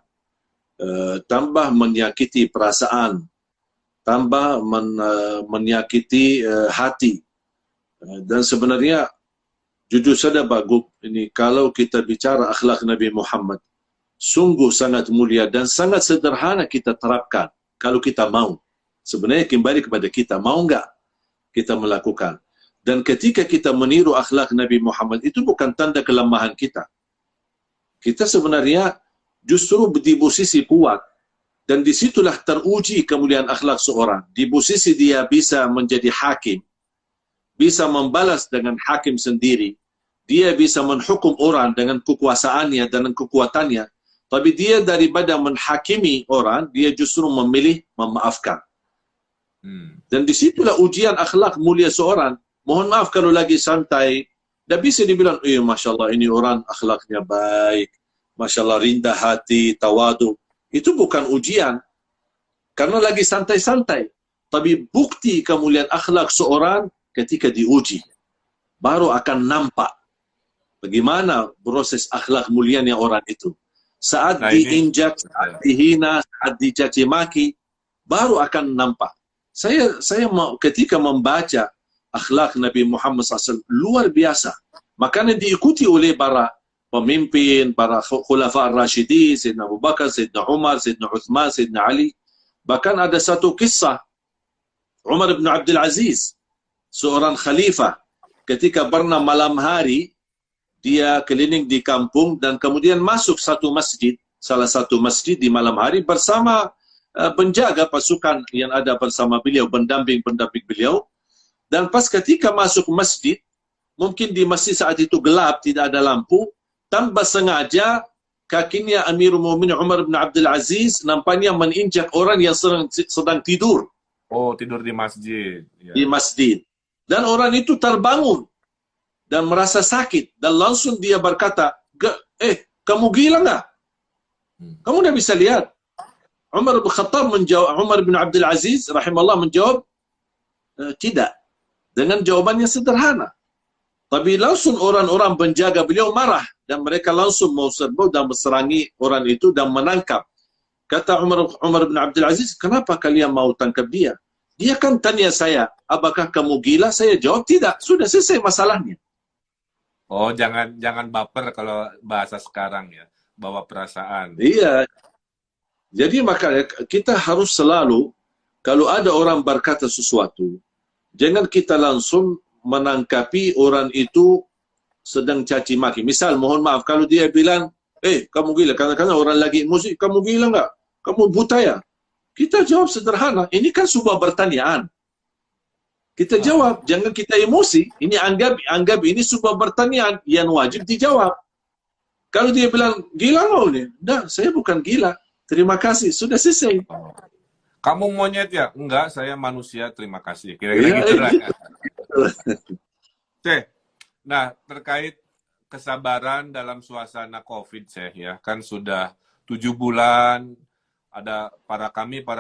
Tambah menyakiti perasaan, tambah menyakiti hati. Dan sebenarnya jujur saja Pak Gub, ini kalau kita bicara akhlak Nabi Muhammad, sungguh sangat mulia dan sangat sederhana kita terapkan kalau kita mau. Sebenarnya kembali kepada kita, mau enggak kita melakukan. Dan ketika kita meniru akhlak Nabi Muhammad, itu bukan tanda kelemahan kita. Kita sebenarnya justru di posisi kuat. Dan disitulah teruji kemuliaan akhlak seorang. Di posisi dia bisa menjadi hakim, bisa membalas dengan hakim sendiri, dia bisa menghukum orang dengan kekuasaannya dan kekuatannya, tapi dia daripada menghakimi orang, dia justru memilih memaafkan. Dan disitulah ujian akhlak mulia seorang. Mohon maaf kalau lagi santai, tak bisa dibilang, Masya Allah ini orang akhlaknya baik, Masya Allah rendah hati, tawadu. Itu bukan ujian, karena lagi santai-santai. Tapi bukti kemuliaan akhlak seorang ketika diuji, baru akan nampak bagaimana proses akhlak mulianya orang itu. Saat diinjak, saat dihina, saat dicaci maki, baru akan nampak. Saya ketika membaca akhlak Nabi Muhammad SAW luar biasa. Makanya diikuti oleh para pemimpin, para khulafa ar-Rashidin, Sayyidina Abu Bakar, Sayyidina Umar, Sayyidina Uthman, Sayyidina Ali. Bahkan ada satu kisah Umar bin Abdul Aziz, seorang khalifah, ketika pernah malam hari dia keliling di kampung dan kemudian masuk satu masjid, salah satu masjid di malam hari bersama penjaga pasukan yang ada bersama beliau, pendamping-pendamping beliau. Dan pas ketika masuk masjid, mungkin di masjid saat itu gelap, tidak ada lampu, tanpa sengaja kakinya Amirul Mukminin Umar bin Abdul Aziz nampaknya menginjak orang yang sedang tidur. Oh, tidur di masjid. Ya. Di masjid. Dan orang itu terbangun dan merasa sakit. Dan langsung dia berkata, kamu gila nggak? Kamu udah bisa lihat. Umar bin Khattab menjawab, Umar bin Abdul Aziz rahimahullah menjawab, tidak. Dengan jawabannya sederhana. Tapi langsung orang-orang penjaga beliau marah. Dan mereka langsung mau serbu dan berserangi orang itu dan menangkap. Kata Umar bin Abdul Aziz, kenapa kalian mau tangkap dia? Dia kan tanya saya, apakah kamu gila? Saya jawab tidak. Sudah selesai masalahnya. Oh, jangan baper kalau bahasa sekarang ya. Bawa perasaan. Iya. Jadi makanya kita harus selalu, kalau ada orang berkata sesuatu, jangan kita langsung menangkapi orang itu sedang caci maki. Misal, mohon maaf, kalau dia bilang, kamu gila, kadang-kadang orang lagi musik, kamu gila nggak? Kamu buta ya? Kita jawab sederhana, ini kan sebuah pertanyaan. Kita jawab, jangan kita emosi. Ini anggap ini sebuah pertanyaan yang wajib dijawab. Kalau dia bilang, gila nggak nih? Nah, saya bukan gila. Terima kasih, sudah selesai. Kamu monyet ya? Enggak, saya manusia, terima kasih. Kira-kira gitu lah. Nah, terkait kesabaran dalam suasana COVID, ya, kan sudah 7 bulan, ada para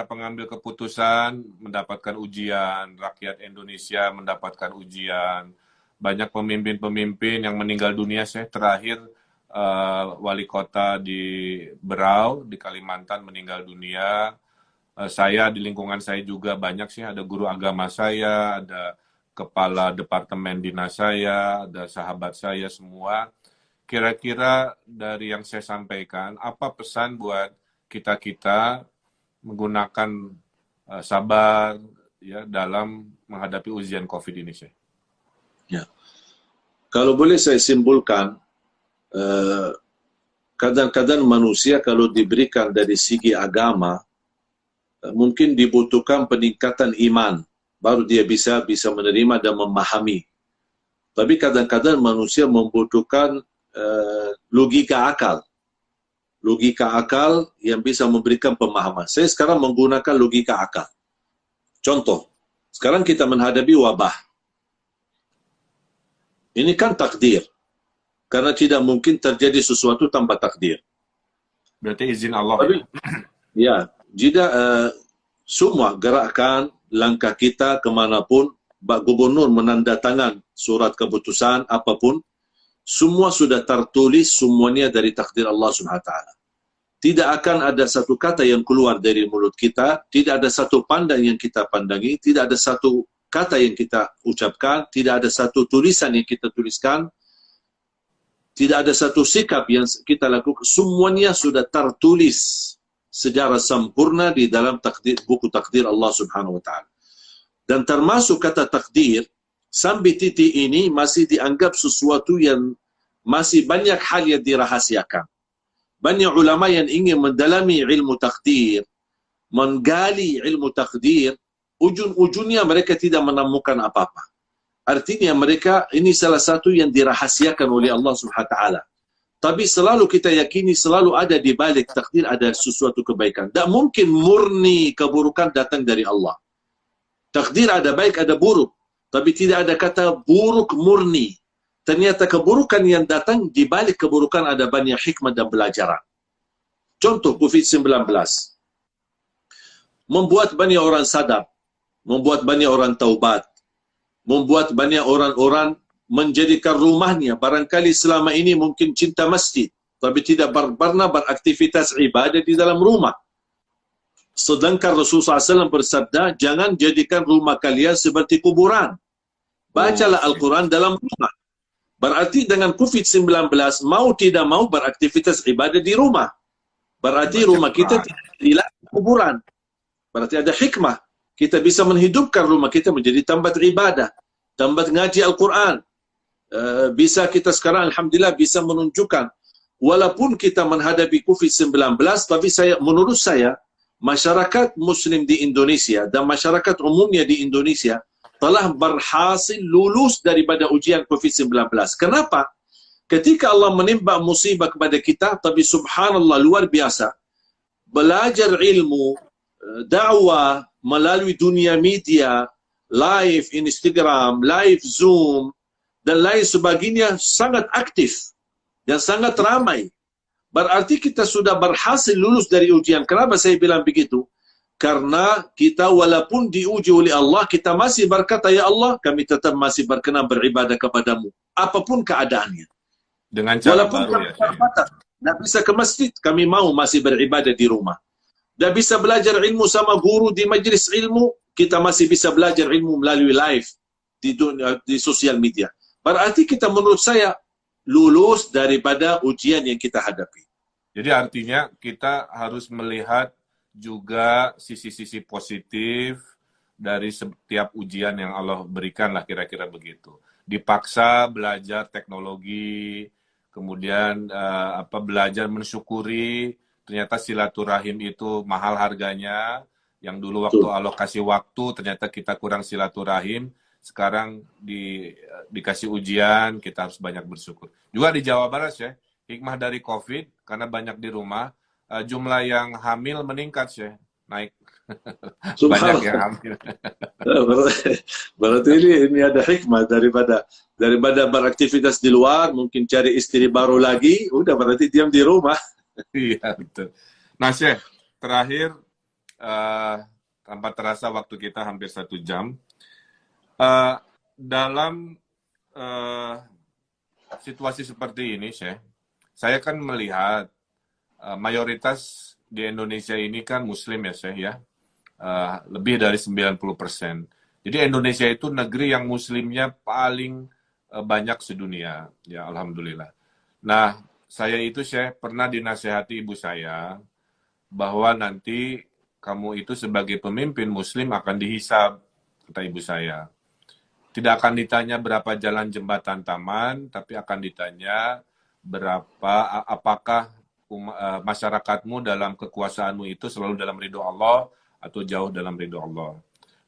pengambil keputusan mendapatkan ujian, rakyat Indonesia mendapatkan ujian, banyak pemimpin-pemimpin yang meninggal dunia, terakhir wali kota di Berau, di Kalimantan meninggal dunia. Saya di lingkungan saya juga banyak ada guru agama saya, ada kepala departemen dinas saya, ada sahabat saya semua. Kira-kira dari yang saya sampaikan, apa pesan buat kita-kita menggunakan sabar, ya dalam menghadapi ujian COVID ini, Syekh. Ya. Kalau boleh saya simpulkan, kadang-kadang manusia kalau diberikan dari segi agama, mungkin dibutuhkan peningkatan iman, baru dia bisa menerima dan memahami. Tapi kadang-kadang manusia membutuhkan logika akal yang bisa memberikan pemahaman. Saya sekarang menggunakan logika akal. Contoh, sekarang kita menghadapi wabah. Ini kan takdir. Karena tidak mungkin terjadi sesuatu tanpa takdir. Berarti izin Allah. Tapi, ya, jika semua gerakan, langkah kita kemanapun, Pak Gubernur menandatangan surat keputusan apapun, semua sudah tertulis, semuanya dari takdir Allah Subhanahu wa Ta'ala. Tidak akan ada satu kata yang keluar dari mulut kita, tidak ada satu pandang yang kita pandangi, tidak ada satu kata yang kita ucapkan, tidak ada satu tulisan yang kita tuliskan, tidak ada satu sikap yang kita lakukan, semuanya sudah tertulis secara sempurna di dalam buku takdir Allah Subhanahu wa Ta'ala. Dan termasuk kata takdir, sampai titik ini masih dianggap sesuatu yang masih banyak hal yang dirahasiakan. Banyak ulama yang ingin mendalami ilmu takdir, menggali ilmu takdir, ujung-ujungnya mereka tidak menemukan apa-apa. Artinya mereka, ini salah satu yang dirahasiakan oleh Allah Subhanahu wa Ta'ala. Tapi selalu kita yakini, selalu ada di balik takdir ada sesuatu kebaikan. Tak mungkin murni keburukan datang dari Allah. Takdir ada baik, ada buruk. Tapi tidak ada kata buruk murni. Ternyata keburukan yang datang, di balik keburukan ada banyak hikmah dan pelajaran. Contoh COVID-19. Membuat banyak orang sadar. Membuat banyak orang taubat. Membuat banyak orang-orang menjadikan rumahnya. Barangkali selama ini mungkin cinta masjid. Tapi tidak pernah beraktivitas ibadah di dalam rumah. Sedangkan Rasulullah SAW bersabda, jangan jadikan rumah kalian seperti kuburan. Bacalah Al-Quran dalam rumah. Berarti dengan COVID-19, mau tidak mau beraktivitas ibadah di rumah. Berarti rumah kita tidak jadi kuburan. Berarti ada hikmah. Kita bisa menghidupkan rumah kita menjadi tempat ibadah, tempat ngaji Al-Quran. Bisa kita sekarang, Alhamdulillah, bisa menunjukkan. Walaupun kita menghadapi COVID-19, tapi menurut saya, masyarakat Muslim di Indonesia dan masyarakat umumnya di Indonesia telah berhasil lulus daripada ujian COVID-19. Kenapa? Ketika Allah menimba musibah kepada kita, tapi subhanallah luar biasa, belajar ilmu, dakwah melalui dunia media, live Instagram, live Zoom, dan lain sebagainya sangat aktif dan sangat ramai. Berarti kita sudah berhasil lulus dari ujian. Kenapa saya bilang begitu? Karena kita walaupun diuji oleh Allah, kita masih berkata, ya Allah, kami tetap masih berkenan beribadah kepadamu. Apapun keadaannya. Dengan cara walaupun baru kami terbatas, tidak bisa ke masjid, kami mau masih beribadah di rumah. Tidak bisa belajar ilmu sama guru di majlis ilmu, kita masih bisa belajar ilmu melalui live di sosial media. Berarti kita menurut saya lulus daripada ujian yang kita hadapi. Jadi artinya kita harus melihat juga sisi-sisi positif dari setiap ujian yang Allah berikan lah, kira-kira begitu. Dipaksa belajar teknologi, kemudian belajar mensyukuri, ternyata silaturahim itu mahal harganya. Yang dulu waktu Allah kasih waktu, ternyata kita kurang silaturahim. Sekarang dikasih ujian, kita harus banyak bersyukur. Juga di Jawa Barat ya, hikmah dari COVID, karena banyak di rumah, jumlah yang hamil meningkat ya, naik. Banyak yang hamil. Berarti ini ada hikmah daripada beraktivitas di luar, mungkin cari istri baru lagi, udah berarti diam di rumah. Iya, betul. Nah, Syekh, terakhir, tanpa terasa waktu kita hampir 1 jam. Dalam situasi seperti ini, Syekh, saya kan melihat mayoritas di Indonesia ini kan Muslim ya, Syekh, ya. Lebih dari 90%. Jadi Indonesia itu negeri yang Muslimnya paling banyak sedunia, ya, Alhamdulillah. Nah, saya itu, Syekh, pernah dinasehati ibu saya bahwa nanti kamu itu sebagai pemimpin Muslim akan dihisab kata ibu saya. Tidak akan ditanya berapa jalan jembatan taman, tapi akan ditanya apakah masyarakatmu dalam kekuasaanmu itu selalu dalam ridho Allah atau jauh dalam ridho Allah.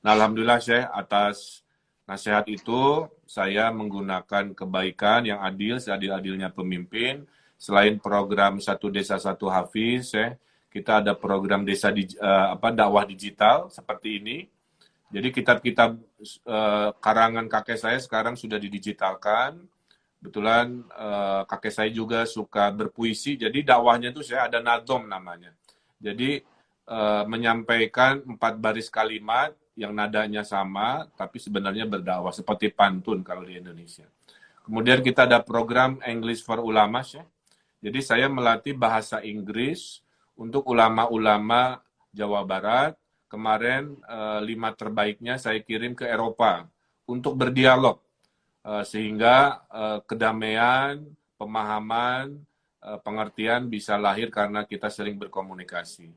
Nah, alhamdulillah Syekh, atas nasihat itu saya menggunakan kebaikan yang adil, seadil-adilnya pemimpin. Selain program Satu Desa Satu Hafiz, kita ada program dakwah digital seperti ini. Jadi kitab-kitab karangan kakek saya sekarang sudah didigitalkan. Kebetulan kakek saya juga suka berpuisi, jadi dakwahnya itu saya ada nadom namanya. Jadi menyampaikan 4 baris kalimat yang nadanya sama, tapi sebenarnya berdakwah seperti pantun kalau di Indonesia. Kemudian kita ada program English for Ulama, ya. Jadi saya melatih bahasa Inggris untuk ulama-ulama Jawa Barat. Kemarin 5 terbaiknya saya kirim ke Eropa untuk berdialog. Sehingga kedamaian, pemahaman, pengertian bisa lahir karena kita sering berkomunikasi.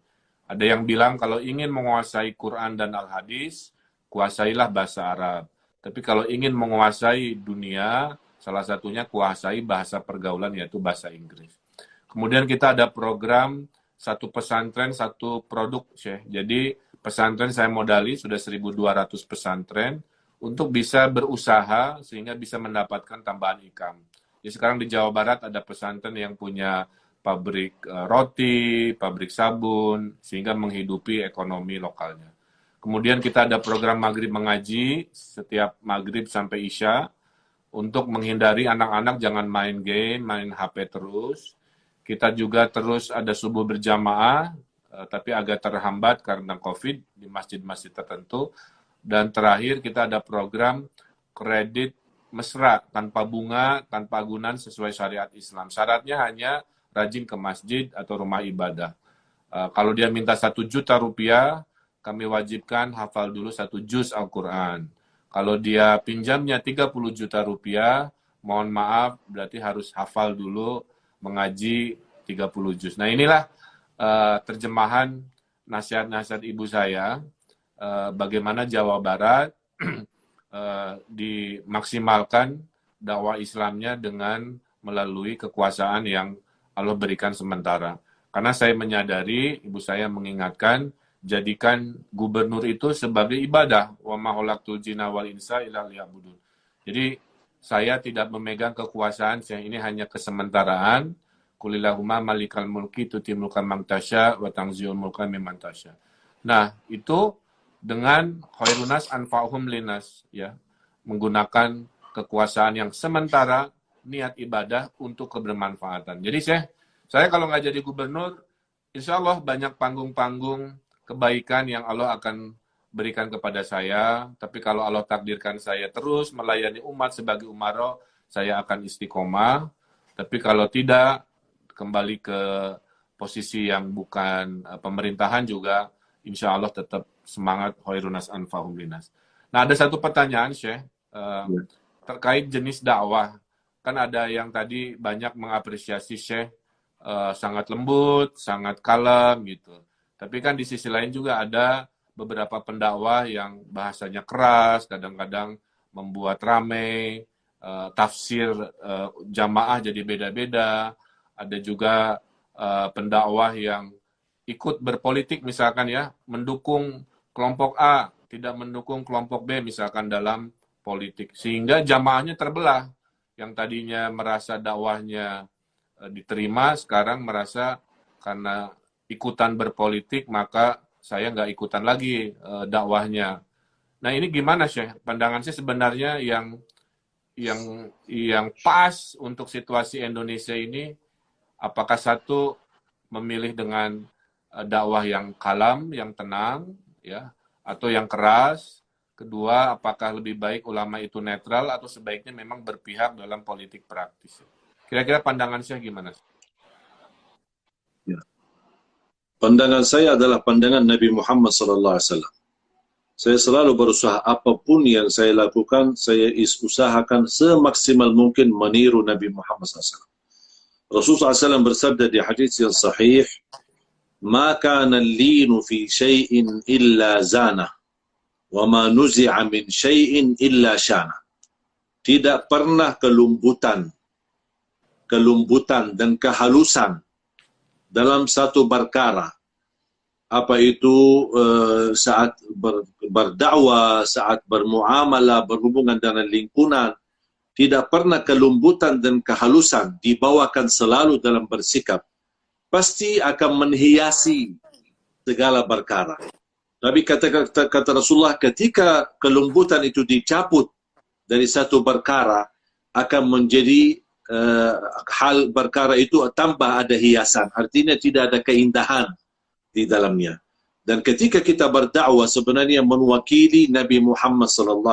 Ada yang bilang kalau ingin menguasai Quran dan Al-Hadis, kuasailah bahasa Arab. Tapi kalau ingin menguasai dunia, salah satunya kuasai bahasa pergaulan, yaitu bahasa Inggris. Kemudian kita ada program satu pesantren, satu produk, Syekh. Jadi pesantren saya modali, sudah 1.200 pesantren, untuk bisa berusaha sehingga bisa mendapatkan tambahan income. Jadi sekarang di Jawa Barat ada pesantren yang punya pabrik roti, pabrik sabun, sehingga menghidupi ekonomi lokalnya. Kemudian kita ada program maghrib mengaji, setiap maghrib sampai isya, untuk menghindari anak-anak jangan main game, main HP terus. Kita juga terus ada subuh berjamaah, tapi agak terhambat karena COVID di masjid-masjid tertentu. Dan terakhir kita ada program kredit mesra tanpa bunga, tanpa agunan sesuai syariat Islam. Syaratnya hanya rajin ke masjid atau rumah ibadah. Kalau dia minta 1 juta rupiah, kami wajibkan hafal dulu 1 juz Al-Quran. Kalau dia pinjamnya 30 juta rupiah, mohon maaf, berarti harus hafal dulu mengaji 30 juz. Nah inilah terjemahan nasihat-nasihat ibu saya, bagaimana Jawa Barat dimaksimalkan dakwah Islamnya dengan melalui kekuasaan yang Allah berikan sementara. Karena saya menyadari, ibu saya mengingatkan, jadikan gubernur itu sebagai ibadah. Wa ma khalaqtul jinna wal insa illa liya'budun. Jadi saya tidak memegang kekuasaan, ini hanya kesementaraan. Qulillahumma malikal mulki tu'til mulka man tasya wa tanzi'ul mulka mimman tasya. Nah, itu dengan khairunas anfa'uhum linas, ya, menggunakan kekuasaan yang sementara, niat ibadah untuk kebermanfaatan. Jadi saya kalau nggak jadi gubernur, insya Allah banyak panggung-panggung kebaikan yang Allah akan berikan kepada saya. Tapi kalau Allah takdirkan saya terus melayani umat sebagai umaro, saya akan istiqomah. Tapi kalau tidak, kembali ke posisi yang bukan pemerintahan juga, insya Allah tetap semangat khairunas anfa'uhum linas. Nah, ada satu pertanyaan, Syekh, terkait jenis dakwah. Kan ada yang tadi banyak mengapresiasi Syekh, sangat lembut, sangat kalem gitu. Tapi kan di sisi lain juga ada beberapa pendakwah yang bahasanya keras, kadang-kadang membuat ramai, tafsir jamaah jadi beda-beda. Ada juga pendakwah yang ikut berpolitik misalkan, ya, mendukung kelompok A, tidak mendukung kelompok B misalkan dalam politik. Sehingga jamaahnya terbelah. Yang tadinya merasa dakwahnya diterima, sekarang merasa karena ikutan berpolitik, maka saya nggak ikutan lagi dakwahnya. Nah ini gimana, Syekh? Pandangan saya sebenarnya yang pas untuk situasi Indonesia ini, apakah satu memilih dengan dakwah yang kalem, yang tenang, ya, atau yang keras? Kedua, apakah lebih baik ulama itu netral atau sebaiknya memang berpihak dalam politik praktis? Kira-kira pandangan saya gimana? Ya. Pandangan saya adalah pandangan Nabi Muhammad SAW. Saya selalu berusaha apapun yang saya lakukan, saya usahakan semaksimal mungkin meniru Nabi Muhammad SAW. Rasulullah SAW bersabda di hadis yang sahih, "Ma kana al-linu fi syai'in illa zana." wa ma nuzi'a min syai'in illa syana. Tidak pernah kelembutan dan kehalusan dalam satu perkara. Apa itu saat berdakwah, saat bermuamalah, berhubungan dengan lingkungan, tidak pernah kelembutan dan kehalusan dibawakan selalu dalam bersikap. Pasti akan menghiasi segala perkara. Tapi kata Rasulullah, ketika kelembutan itu dicabut dari satu perkara, akan menjadi hal perkara itu tambah ada hiasan. Artinya tidak ada keindahan di dalamnya. Dan ketika kita berdakwah sebenarnya mewakili Nabi Muhammad SAW.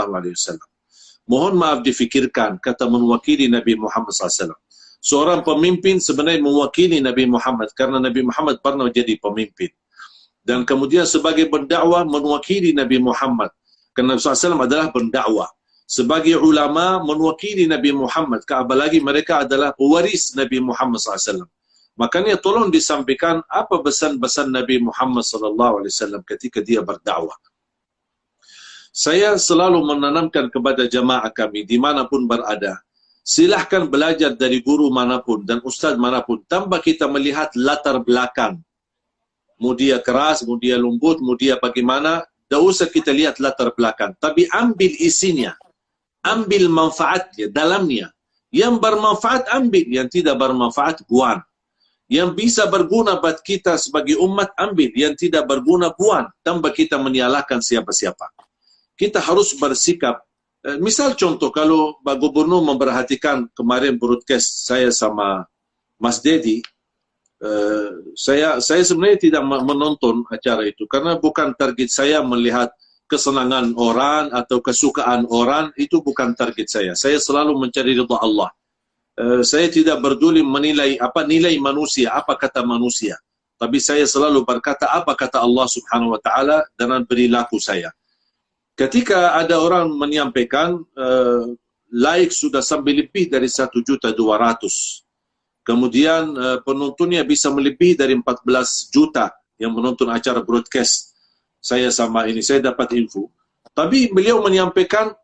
Mohon maaf difikirkan kata mewakili Nabi Muhammad SAW. Seorang pemimpin sebenarnya mewakili Nabi Muhammad karena Nabi Muhammad pernah jadi pemimpin. Dan kemudian sebagai pendakwah mewakili Nabi Muhammad karena Nabi SAW adalah pendakwah. Sebagai ulama mewakili Nabi Muhammad, apalagi mereka adalah pewaris Nabi Muhammad SAW. Makanya tolong disampaikan apa pesan-pesan Nabi Muhammad SAW ketika dia berdakwah. Saya selalu menanamkan kepada jamaah kami dimanapun berada, silahkan belajar dari guru manapun dan ustaz manapun tanpa kita melihat latar belakang. Mau dia keras, mau dia lembut, mau dia bagaimana, tak usah kita lihat latar belakang. Tapi ambil isinya, ambil manfaatnya, dalamnya. Yang bermanfaat ambil, yang tidak bermanfaat buang. Yang bisa berguna buat kita sebagai umat ambil, yang tidak berguna buang, tanpa kita menyalahkan siapa-siapa. Kita harus bersikap. Misal contoh, kalau Pak Gubernur memperhatikan kemarin broadcast saya sama Mas Dedi, saya sebenarnya tidak menonton acara itu karena bukan target saya melihat kesenangan orang atau kesukaan orang, itu bukan target saya. Saya selalu mencari ridha Allah. Saya tidak peduli menilai apa nilai manusia, apa kata manusia. Tapi saya selalu berkata apa kata Allah Subhanahu wa taala dengan perilaku saya. Ketika ada orang menyampaikan like sudah sampai lebih dari 1.200.000. Kemudian penontonnya bisa melebihi dari 14 juta yang menonton acara broadcast saya sama ini. Saya dapat info. Tapi beliau menyampaikan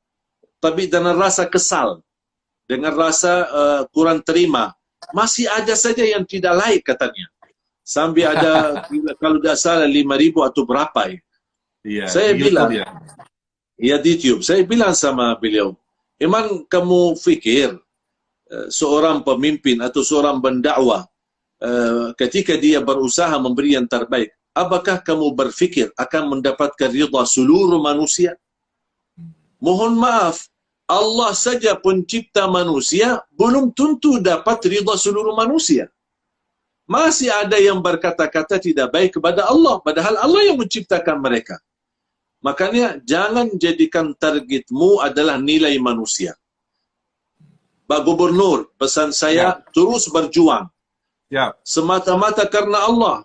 tapi dengan rasa kesal, dengan rasa kurang terima. Masih ada saja yang tidak like katanya. Sampai ada kalau tidak salah 5.000 atau berapa ya. Iya, Saya bilang ya. di YouTube, saya bilang sama beliau, emang kamu fikir seorang pemimpin atau seorang pendakwah ketika dia berusaha memberi yang terbaik, apakah kamu berfikir akan mendapatkan ridha seluruh manusia? Mohon maaf, Allah saja pencipta manusia belum tentu dapat ridha seluruh manusia. Masih ada yang berkata-kata tidak baik kepada Allah, padahal Allah yang menciptakan mereka. Makanya jangan jadikan targetmu adalah nilai manusia. Pak Gubernur, pesan saya terus berjuang. Semata-mata karena Allah.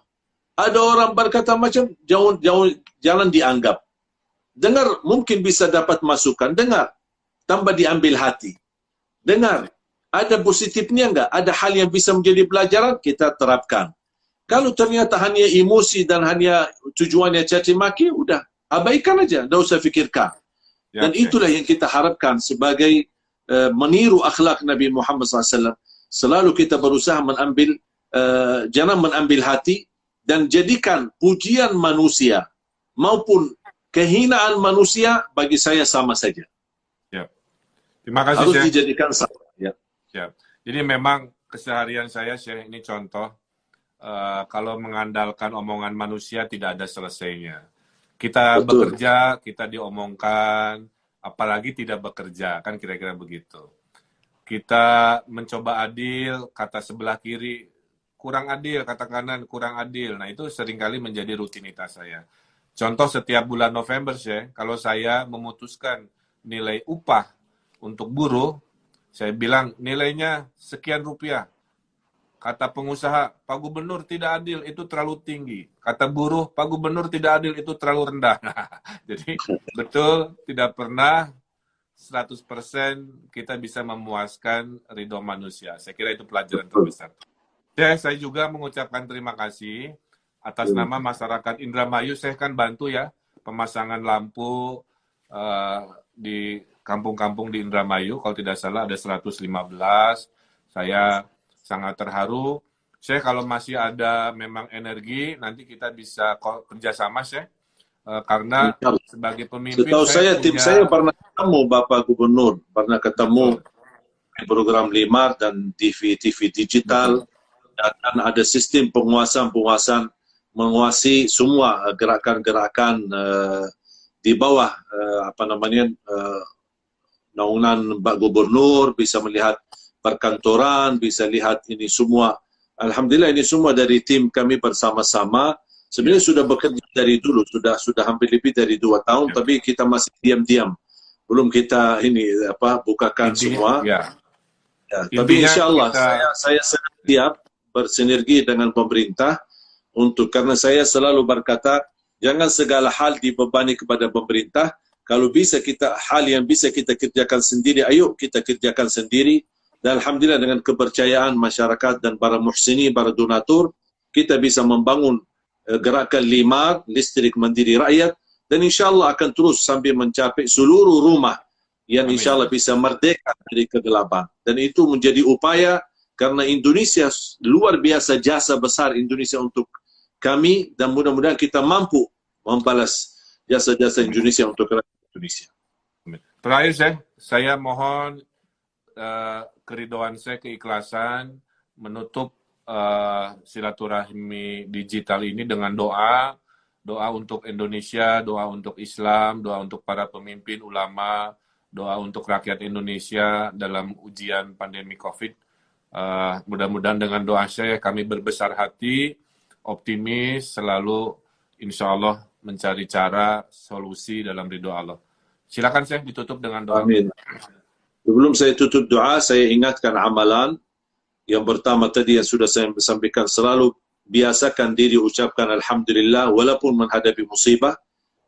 Ada orang berkata macam jangan dianggap. Dengar, mungkin bisa dapat masukan. Dengar, tanpa diambil hati. Dengar, ada positifnya enggak? Ada hal yang bisa menjadi pelajaran, kita terapkan. Kalau ternyata hanya emosi dan hanya tujuannya caci maki, udah. Abaikan aja, tidak usah fikirkan. Dan itulah yang kita harapkan sebagai meniru akhlak Nabi Muhammad SAW. Selalu kita berusaha mengambil, jangan mengambil hati dan jadikan pujian manusia maupun kehinaan manusia bagi saya sama saja. Terima kasih, harus Syekh. dijadikan sama. Jadi memang keseharian saya, Syekh, ini contoh kalau mengandalkan omongan manusia tidak ada selesainya. Kita bekerja, kita diomongkan, apalagi tidak bekerja, kan kira-kira begitu. Kita mencoba adil, kata sebelah kiri kurang adil, kata kanan kurang adil. Nah, itu seringkali menjadi rutinitas saya. Contoh setiap bulan November, kalau saya memutuskan nilai upah untuk buruh, saya bilang nilainya sekian rupiah. Kata pengusaha, Pak Gubernur tidak adil, itu terlalu tinggi. Kata buruh, Pak Gubernur tidak adil, itu terlalu rendah. Jadi betul, tidak pernah 100% kita bisa memuaskan ridho manusia. Saya kira itu pelajaran terbesar. Saya juga mengucapkan terima kasih atas nama masyarakat Indramayu. Saya kan bantu ya, pemasangan lampu, di kampung-kampung di Indramayu, kalau tidak salah ada 115. Saya sangat terharu. Syekh, kalau masih ada memang energi, nanti kita bisa kerjasama, Syekh. Karena sebagai pemimpin, setahu saya tim saya pernah ketemu Bapak Gubernur, pernah ketemu di program Limar dan TV digital, dan ada sistem penguasaan menguasai semua gerakan-gerakan di bawah naungan Pak Gubernur, bisa melihat perkantoran, bisa lihat ini semua. Alhamdulillah ini semua dari tim kami bersama-sama. Sebenarnya sudah bekerja dari dulu, sudah hampir lebih dari 2 tahun, tapi kita masih diam-diam. Belum kita bukakan semua. Ya, tapi insya Allah saya sangat siap bersinergi dengan pemerintah karena saya selalu berkata, jangan segala hal dibebani kepada pemerintah. Kalau bisa hal yang bisa kita kerjakan sendiri, ayo kita kerjakan sendiri. Dan alhamdulillah dengan kepercayaan masyarakat dan para muhsini, para donatur, kita bisa membangun gerakan Limar, listrik mandiri rakyat, dan insya Allah akan terus sampai mencapai seluruh rumah yang insya Allah bisa merdeka dari kegelapan. Dan itu menjadi upaya karena Indonesia luar biasa, jasa besar Indonesia untuk kami, dan mudah-mudahan kita mampu membalas jasa-jasa Indonesia untuk rakyat Indonesia. Terakhir, saya mohon keridhaan saya, keikhlasan menutup silaturahmi digital ini dengan doa untuk Indonesia, doa untuk Islam, doa untuk para pemimpin ulama, doa untuk rakyat Indonesia dalam ujian pandemi COVID. Mudah-mudahan dengan doa saya kami berbesar hati, optimis, selalu insya Allah mencari cara solusi dalam ridho Allah. Silakan saya ditutup dengan doa. Amin. Sebelum saya tutup doa, saya ingatkan amalan. Yang pertama tadi yang sudah saya sampaikan, selalu biasakan diri ucapkan Alhamdulillah walaupun menghadapi musibah.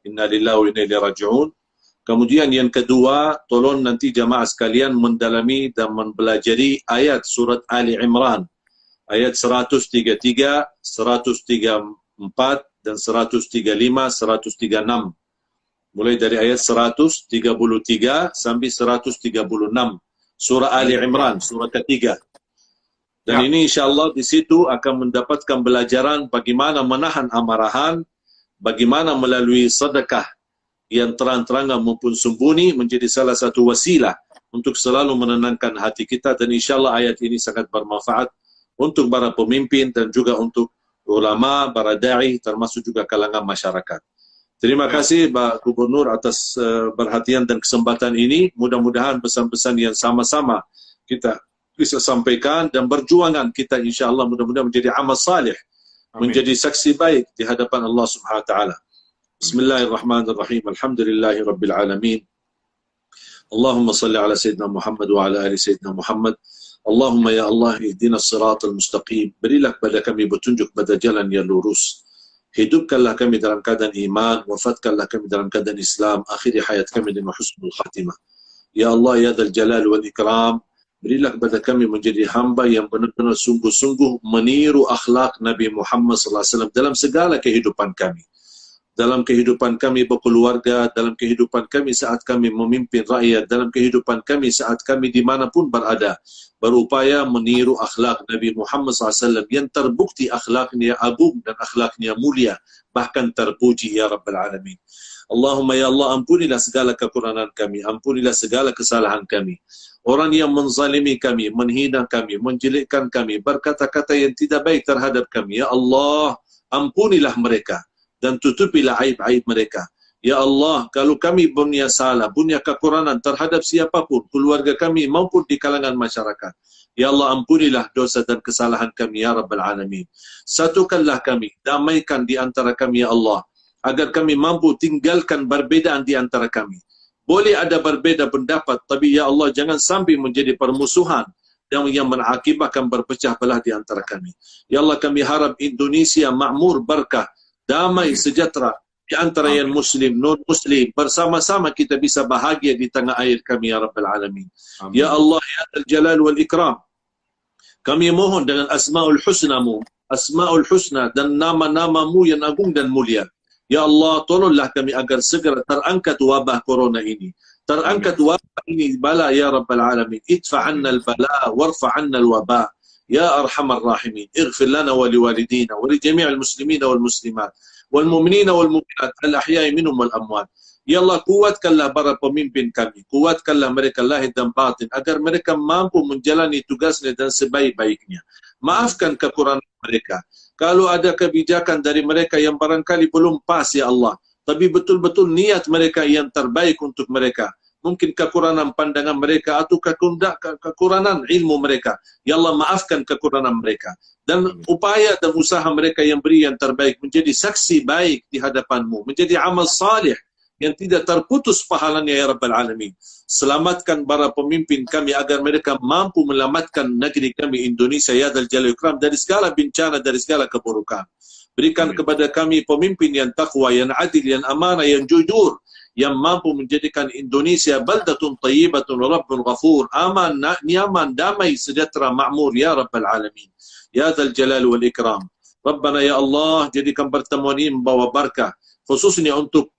Inna lillahi wa inna ilaihi raji'un. Kemudian yang kedua, tolong nanti jamaah sekalian mendalami dan mempelajari ayat surat Ali Imran. Ayat 133, 134, dan 135, 136. Mulai dari ayat 133 sampai 136. Surah Ali Imran, surah ketiga. Dan ini insyaAllah di situ akan mendapatkan pelajaran bagaimana menahan amarahan, bagaimana melalui sedekah yang terang-terangan maupun sembunyi menjadi salah satu wasilah untuk selalu menenangkan hati kita. Dan insyaAllah ayat ini sangat bermanfaat untuk para pemimpin dan juga untuk ulama, para da'i, termasuk juga kalangan masyarakat. Terima kasih Pak Gubernur atas perhatian dan kesempatan ini. Mudah-mudahan pesan-pesan yang sama-sama kita bisa sampaikan dan perjuangan kita insyaAllah mudah-mudahan menjadi amal salih, menjadi saksi baik di hadapan Allah Subhanahu wa taala. Bismillahirrahmanirrahim. Alhamdulillahi rabbil alamin. Allahumma salli ala sayyidina Muhammad wa ala ali sayyidina Muhammad. Allahumma ya Allah ihdinas siratal mustaqim. Berilah kepada kami petunjuk pada jalan yang lurus. Hidupkanlah kami dalam keadaan iman, wafatkanlah kami dalam keadaan Islam, akhiri hayat kami dengan husnul khatimah. Ya Allah, ya Dzal Jalal wal Ikram, berilah kepada kami menjadi hamba yang benar-benar sungguh-sungguh meniru akhlak Nabi Muhammad SAW dalam segala kehidupan kami. Dalam kehidupan kami berkeluarga, dalam kehidupan kami saat kami memimpin rakyat, dalam kehidupan kami saat kami dimanapun berada, berupaya meniru akhlak Nabi Muhammad SAW yang terbukti akhlaknya agung dan akhlaknya mulia, bahkan terpuji ya Rabbal Alamin. Allahumma ya Allah, ampunilah segala kekurangan kami, ampunilah segala kesalahan kami. Orang yang menzalimi kami, menghina kami, menjelekkan kami, berkata-kata yang tidak baik terhadap kami, ya Allah, ampunilah mereka dan tutupilah aib-aib mereka. Ya Allah, kalau kami punya salah, punya kekurangan terhadap siapapun, keluarga kami maupun di kalangan masyarakat, ya Allah, ampunilah dosa dan kesalahan kami ya Rabbal Alamin. Satukanlah kami, damaikan di antara kami ya Allah, agar kami mampu tinggalkan perbedaan di antara kami. Boleh ada berbeda pendapat, tapi ya Allah jangan sampai menjadi permusuhan yang mengakibatkan berpecah belah di antara kami. Ya Allah, kami harap Indonesia makmur, berkah, damai, sejahtera di antara yang muslim, non-muslim, bersama-sama kita bisa bahagia di tanah air kami ya Rabbal Alamin. Amin. Ya Allah, ya Dzal Jalal wal Ikram, kami mohon dengan asma'ul husnamu, asma'ul husna dan nama-namamu yang agung dan mulia, Ya Allah, tolonglah kami agar segera terangkat wabah corona ini. Terangkat wabah ini bala ya Rabbal Alamin. Idfa' anna al-bala warfa' anna al-wabah. Ya Arhamar Rahimin. Ighfir lana wa liwalidina wa li jami'il muslimina wal muslimat wal mu'minina wal mu'minat al-ahya'i minhum wal amwat. Ya Allah, kuatkanlah para pemimpin kami. Kuatkanlah mereka lahir dan batin agar mereka mampu menjalani tugasnya dan sebaik-baiknya. Maafkan kekurangan mereka. Kalau ada kebijakan dari mereka yang barangkali belum pas, ya Allah, tapi betul-betul niat mereka yang terbaik untuk mereka. Mungkin kekurangan pandangan mereka atau kekurangan ilmu mereka. Ya Allah, maafkan kekurangan mereka. Dan upaya dan usaha mereka yang beri yang terbaik menjadi saksi baik di hadapan-Mu. Menjadi amal salih yang tidak terputus pahalanya ya Rabbal Alamin. Selamatkan para pemimpin kami agar mereka mampu menyelamatkan negeri kami Indonesia ya Dzal Jalali wal Ikram dari segala bencana, dari segala keburukan. Berikan kepada kami pemimpin yang takwa, yang adil, yang amanah, yang jujur, yang mampu menjadikan Indonesia baldatun thayyibatun rabbun ghafur, aman, nyaman, damai, sejahtera, makmur ya Rabbal Alamin. Ya Dzal Jalali wal Ikram. Rabbana ya Allah, jadikan pertemuan ini membawa barakah khususnya untuk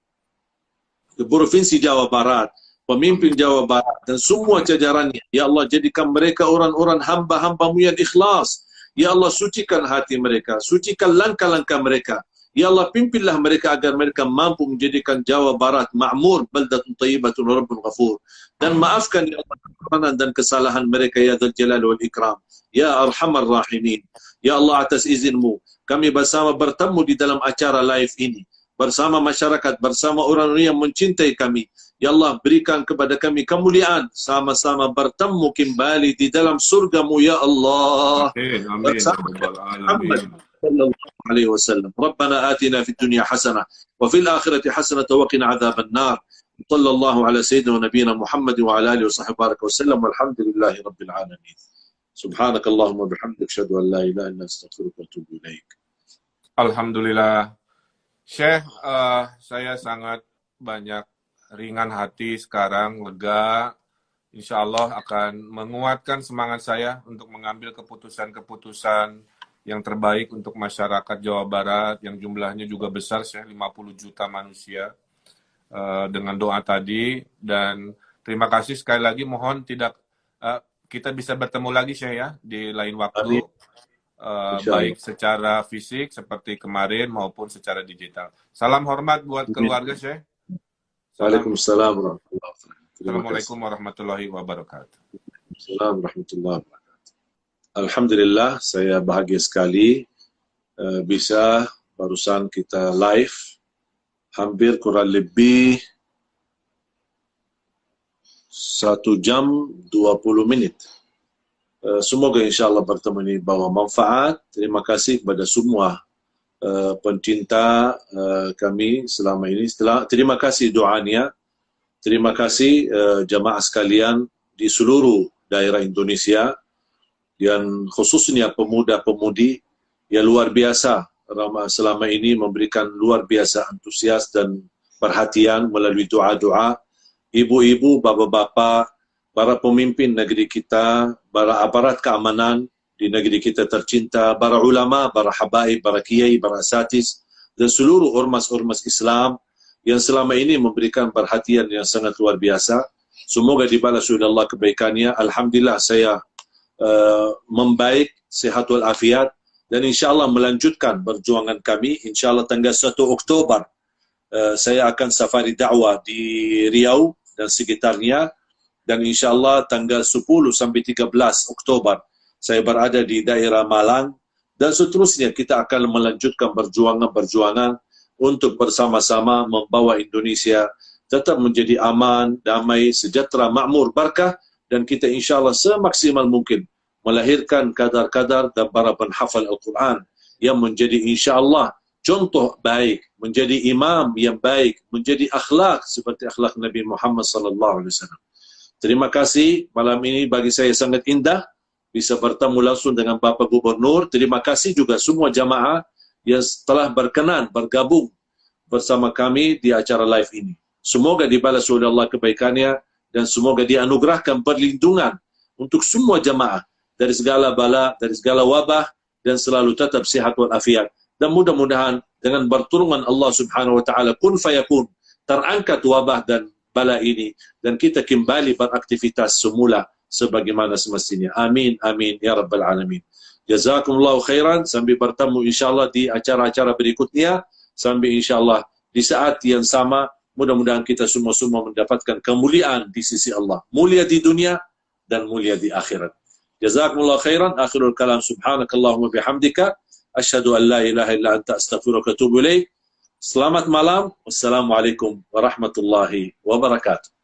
Provinsi Jawa Barat, pemimpin Jawa Barat dan semua jajarannya. Ya Allah, jadikan mereka orang-orang hamba-hamba-Mu yang ikhlas. Ya Allah, sucikan hati mereka, sucikan langkah-langkah mereka. Ya Allah, pimpinlah mereka agar mereka mampu menjadikan Jawa Barat makmur, baldatun thayyibatun rabbun ghafur. Dan maafkan ya Allah kekurangan dan kesalahan mereka ya Dzal Jalali wal Ikram. Ya Arhamar Rahimin. Ya Allah, atas izin-Mu kami bersama bertemu di dalam acara live ini. Bersama masyarakat, bersama orang-orang yang mencintai kami. Ya Allah, berikan kepada kami kemuliaan. Sama-sama bertemu kembali di dalam surga-Mu, ya Allah. Amin. Bersama Muhammad sallallahu alaihi wasallam. Rabbana atina fid dunya hasanah. Wa fil akhirati hasanah wa qina adzaban nar. Sallallahu ala sayyidina wa nabiyina Muhammad wa ala alihi wa sahbihi baraka wa sallam. Walhamdulillahi rabbil alamin. Subhanakallahumma bihamdik. Asyhadu an la ilaha illa anta astaghfiruka wa atubu ilaik. Alhamdulillah. Syekh, saya sangat banyak ringan hati sekarang, lega. Insya Allah akan menguatkan semangat saya untuk mengambil keputusan-keputusan yang terbaik untuk masyarakat Jawa Barat, yang jumlahnya juga besar, Syekh, 50 juta manusia, dengan doa tadi. Dan terima kasih sekali lagi, mohon tidak kita bisa bertemu lagi, Syekh, ya, di lain waktu. Baik secara fisik seperti kemarin maupun secara digital. Salam hormat buat keluarga, Syekh. Waalaikumsalam warahmatullahi wabarakatuh. Assalamualaikum warahmatullahi wabarakatuh. Assalamualaikum warahmatullahi wabarakatuh. Alhamdulillah, saya bahagia sekali bisa barusan kita live hampir kurang lebih 1 jam 20 menit. Semoga insyaAllah bertemu ini bawa manfaat. Terima kasih kepada semua pencinta kami selama ini. Terima kasih doanya. Terima kasih jamaah sekalian di seluruh daerah Indonesia, yang khususnya pemuda-pemudi yang luar biasa selama ini memberikan luar biasa antusias dan perhatian melalui doa-doa. Ibu-ibu, bapak-bapak, para pemimpin negeri kita, para aparat keamanan di negeri kita tercinta, para ulama, para habaib, para kiai, para asatidz, dan seluruh ormas-ormas Islam yang selama ini memberikan perhatian yang sangat luar biasa. Semoga dibalas oleh Allah kebaikannya. Alhamdulillah saya membaik, sehat walafiat, dan insyaAllah melanjutkan perjuangan kami. InsyaAllah tanggal 1 Oktober saya akan safari dakwah di Riau dan sekitarnya. Dan insyaAllah tanggal 10 sampai 13 Oktober saya berada di daerah Malang. Dan seterusnya kita akan melanjutkan perjuangan-perjuangan untuk bersama-sama membawa Indonesia tetap menjadi aman, damai, sejahtera, makmur, barakah. Dan kita insyaAllah semaksimal mungkin melahirkan kadar-kadar dan para penghafal Al-Quran yang menjadi insyaAllah contoh baik, menjadi imam yang baik, menjadi akhlak seperti akhlak Nabi Muhammad SAW. Terima kasih, malam ini bagi saya sangat indah bisa bertemu langsung dengan Bapak Gubernur. Terima kasih juga semua jamaah yang telah berkenan bergabung bersama kami di acara live ini. Semoga dibalas oleh Allah kebaikannya dan semoga dianugerahkan perlindungan untuk semua jamaah dari segala bala, dari segala wabah, dan selalu tetap sehat walafiat. Dan mudah-mudahan dengan pertolongan Allah Subhanahu wa taala kun fayakun, terangkat wabah dan bala ini dan kita kembali beraktivitas semula sebagaimana semestinya. Amin amin ya rabbal alamin. Jazakumullahu khairan, sampai bertemu insyaallah di acara-acara berikutnya, sampai insyaallah di saat yang sama. Mudah-mudahan kita semua mendapatkan kemuliaan di sisi Allah, mulia di dunia dan mulia di akhirat. Jazakumullahu khairan. Akhirul kalam, subhanakallahumma bihamdika asyhadu an la ilaha illa anta astaghfiruka wa atubu ilaik. Selamat malam. Wassalamualaikum warahmatullahi wabarakatuh.